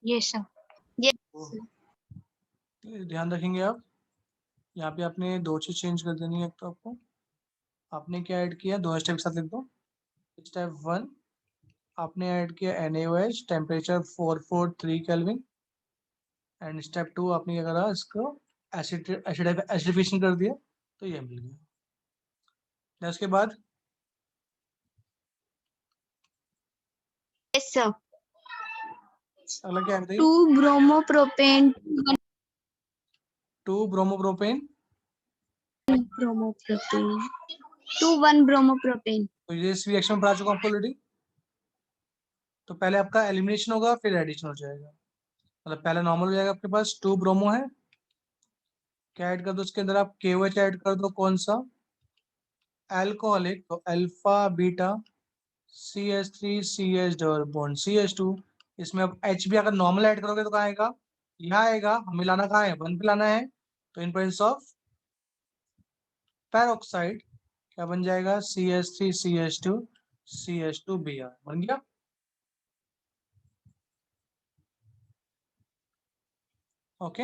Yes, sir. ध्यान रखेंगे आप। यहाँ पे आपने 2 चीज चेंज कर देनी है। एक तो आपने क्या ऐड किया, 2 स्टेप साथ लिख दो। स्टेप 1 आपने ऐड किया NaOH, temperature 443 kelvin. And step 2 आपने क्या करा, इसको एसिडिफिकेशन कर दिया, तो ये मिल गया। उसके बाद Yes, sir. अगला क्या है, 2 bromopropane, 2 ब्रोमोप्रोपेन। 1 bromopropane. तो ये इस रिएक्शन में पढ़ा चुका हूं आपको ऑलरेडी। तो पहले आपका एलिमिनेशन होगा, फिर एडिशन हो जाएगा। मतलब पहले नॉर्मल हो जाएगा, आपके पास 2 ब्रोमो है, क्या ऐड कर दो उसके अंदर, आप KOH ऐड कर दो। कौन सा, अल्कोहलिक, तो alpha beta CH3CH double bond CH2। इसमें अब H भी अगर नॉर्मल ऐड करोगे तो कहाँ आएगा, यहाँ आएगा। हमें लाना कहाँ है, 1 पे लाना है। तो इन प्रेजेंस ऑफ पेरोक्साइड क्या बन जाएगा, CH3CH2 CH2Br बन गया। Okay,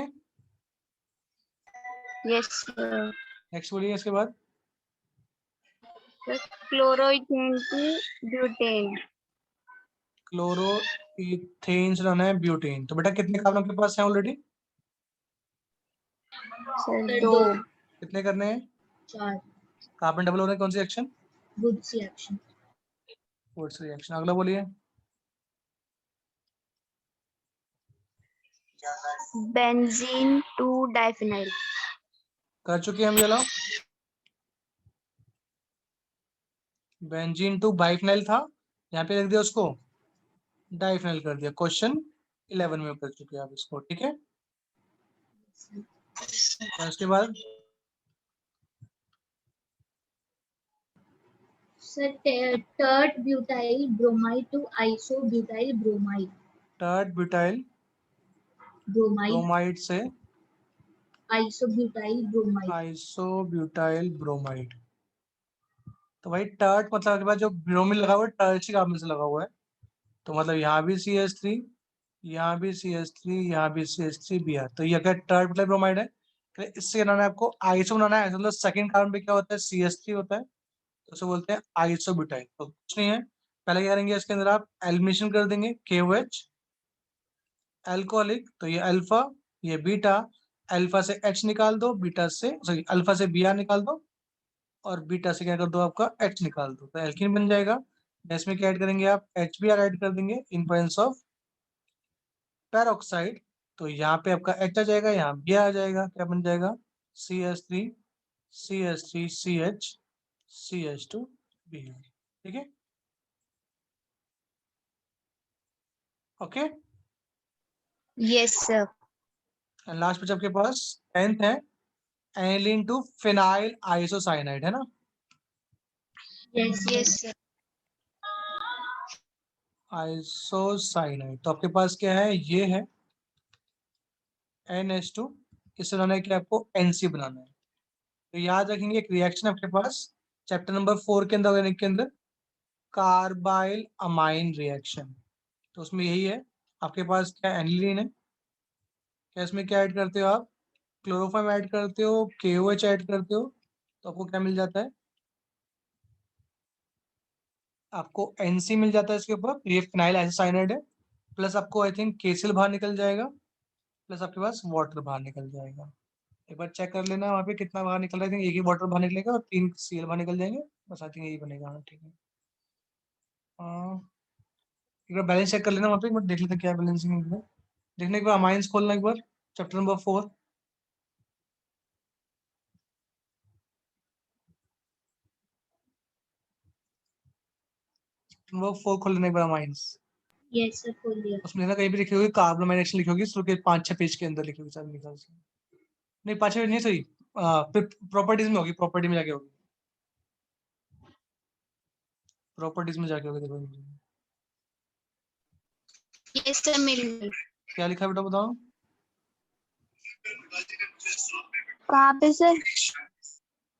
Yes, sir. नेक्स्ट बोलिए इसके बाद। Chloroethane to butane. Chloro ethane से लाना है ब्यूटेन। तो बेटा कितने कार्बन आपके पास है ऑलरेडी, Sir, Sir, 2. कितने करने हैं, 4. कार्बन डबल हो रहा है, कौन सी action, Woods reaction. Woods reaction. अगला बोलिए। Benzene to diphenyl. कर चुके हैं हम ये वाला। बेंजीन टू बाइफिनाइल था, यहाँ पे लिख दिया उसको डाइफिनाइल कर दिया। क्वेश्चन 11 में कर चुके हैं आप इसको। ठीक है, तो उसके बाद Sir, tert butyl bromide to isobutyl bromide. Tert butyl Bromide, bromide से isobutyl bromide. Isobutyl bromide. तो भाई टर्ट मतलब आपके पास जो ब्रोमीन लगा हुआ है, टर्च कार्बन से लगा हुआ है। तो मतलब यहाँ भी CH3, यहाँ भी CH3, यहाँ भी CH3Br। तो ये अगर टर्ट मतलब ब्रोमाइड है, तो इससे बनाना है आपको आइसो बनाना है। मतलब सेकंड कार्बन पे क्या होता है, CH3 होता है, तो उसे बोलते हैं आइसोब्यूटाइल। तो कुछ नहीं है, पहले क्या करेंगे, इसके अंदर आप एलिमिनेशन कर देंगे, KOH अल्कोहलिक, तो ये अल्फा, ये बीटा, अल्फा से H निकाल दो, बीटा से सॉरी अल्फा से Br निकाल दो, और बीटा से क्या कर दो, आपका H निकाल दो, तो एल्कीन बन जाएगा। इसमें क्या ऐड करेंगे आप, HBr ऐड कर देंगे इन प्रेजेंस ऑफ पेरोक्साइड। तो यहाँ पे आपका H आ जाएगा, यहाँ Br आ जाएगा, क्या बन जाएगा, CH3 CH3 CH CH2Br। ठीक है, okay. Yes, sir. And last पे आपके पास 10th है, एनिलीन टू फिनाइल आइसोसाइनाइड, है ना। Yes, Yes, sir. आइसोसाइनाइड, तो आपके पास क्या है, ये है NH2, इससे बनाना है कि आपको NC बनाना है। तो याद रखेंगे एक रिएक्शन आपके पास चैप्टर नंबर 4 के अंदर, ऑर्गेनिक के अंदर, कार्बाइल अमाइन रिएक्शन। तो उसमें यही है, आपके पास क्या एनिलीन है, क्या इसमें क्या ऐड करते हो आप, क्लोरोफॉर्म ऐड करते हो, KOH ऐड करते हो, तो आपको क्या मिल जाता है, आपको NC मिल जाता है इसके ऊपर। तो ये फिनाइल आइसोसाइनाइड है, प्लस आपको आई थिंक KCl बाहर निकल जाएगा, प्लस आपके पास वाटर बाहर निकल जाएगा। एक बार चेक कर लेना वहाँ पे कितना बाहर निकल रहा है। एक ही वाटर बाहर निकलेगा और 3 Cl बाहर निकल जाएंगे, बस आई थिंक यही बनेगा। हाँ ठीक है, एक बार बैलेंस चेक कर लेना वहाँ पे, एक बार देख लेते हैं क्या बैलेंसिंग है। देखने एक बार अमाइंस खोलना एक बार, चैप्टर नंबर 4 खोल लेना एक बार अमाइंस। yes, sir, खोल दिया. उसमें ना कहीं भी लिखी होगी कार्बन रिएक्शन लिखी होगी, उसके 5-6 पेज के अंदर लिखी होगी शायद, मेरे ख्याल से। नहीं 5 पेज नहीं, सही प्रॉपर्टीज में होगी, प्रॉपर्टी में जाके होगी, प्रॉपर्टीज में जाके होगी। देखो Yes, sir. मिल गई. क्या लिखा है बेटा, बताओ। कहाँ पे सर?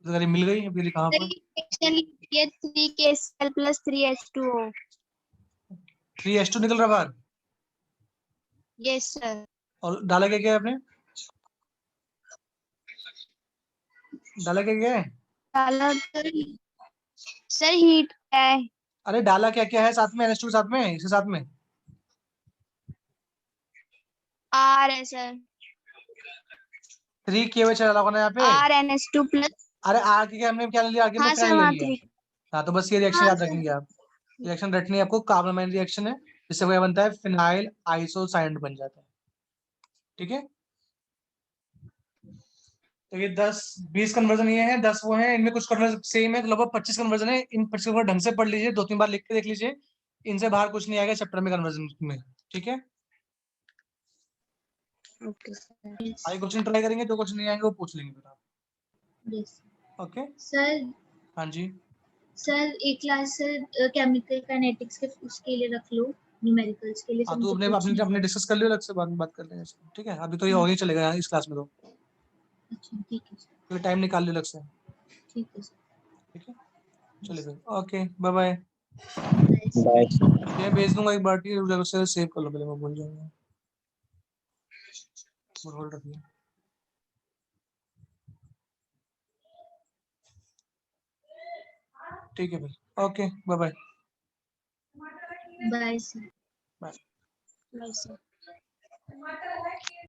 तो अगर ये मिल गई अभी कहाँ पर? ये 3KCl plus 3H2O. 3H2 निकल रहा बाहर Yes sir. और डाला क्या क्या है आपने? डाला क्या क्या है? डाला सर हीट है. अरे डाला क्या क्या है साथ में NH2 के साथ में, इसके साथ में? R है सर. 3 KOH डाला होगा ना यहाँ पे। RNH2 plus. अरे आर के हमने क्या ले लिया, आगे में हाँ क्या सर ले वहाँ लिया? 3. हाँ तो बस ये रिएक्शन हाँ याद सर. रखेंगे आप। रिएक्शन रटनी है आपको, कार्बोनाइल रिएक्शन है, इससे क्या बनता है, फिनाइल आइसोसाइनेट बन जाता है। ठीक है, तो ये 10-20 कन्वर्जन ये है, 10 वो है, इनमें कुछ कन्वर्जन सेम है, तो लगभग 25 कन्वर्जन है। इन 25 कन्वर्जन ढंग से पढ़ लीजिए, 2-3 बार लिख के देख लीजिए, इनसे बाहर कुछ नहीं आएगा चैप्टर में कन्वर्जन में। ठीक है, Okay sir. Yes. आगे क्वेश्चन ट्राई करेंगे, जो कुछ नहीं आएंगे वो पूछ लेंगे फिर आप। Yes. ओके, सर हाँ जी। सर एक क्लास सर केमिकल काइनेटिक्स के उसके लिए रख लो, न्यूमेरिकल्स के लिए हाँ सब तो मुझे अपने पूछना अपने है। डिस्कस कर लियो, अलग से बाद में बात कर लेंगे। ठीक है, अभी तो ये हो ही चलेगा इस क्लास में, तो अच्छा ठीक है सर, टाइम निकाल लियो अलग से। ठीक है सर। ठीक है, चलिए फिर, okay bye bye. Bye sir. Bye. ये भेज दूंगा एक बार, ठीक है, सेव कर लो पहले, मैं भूल जाऊंगा। होल्ड रखिए। ठीक है फिर, okay bye bye. Bye sir. Bye. Bye sir.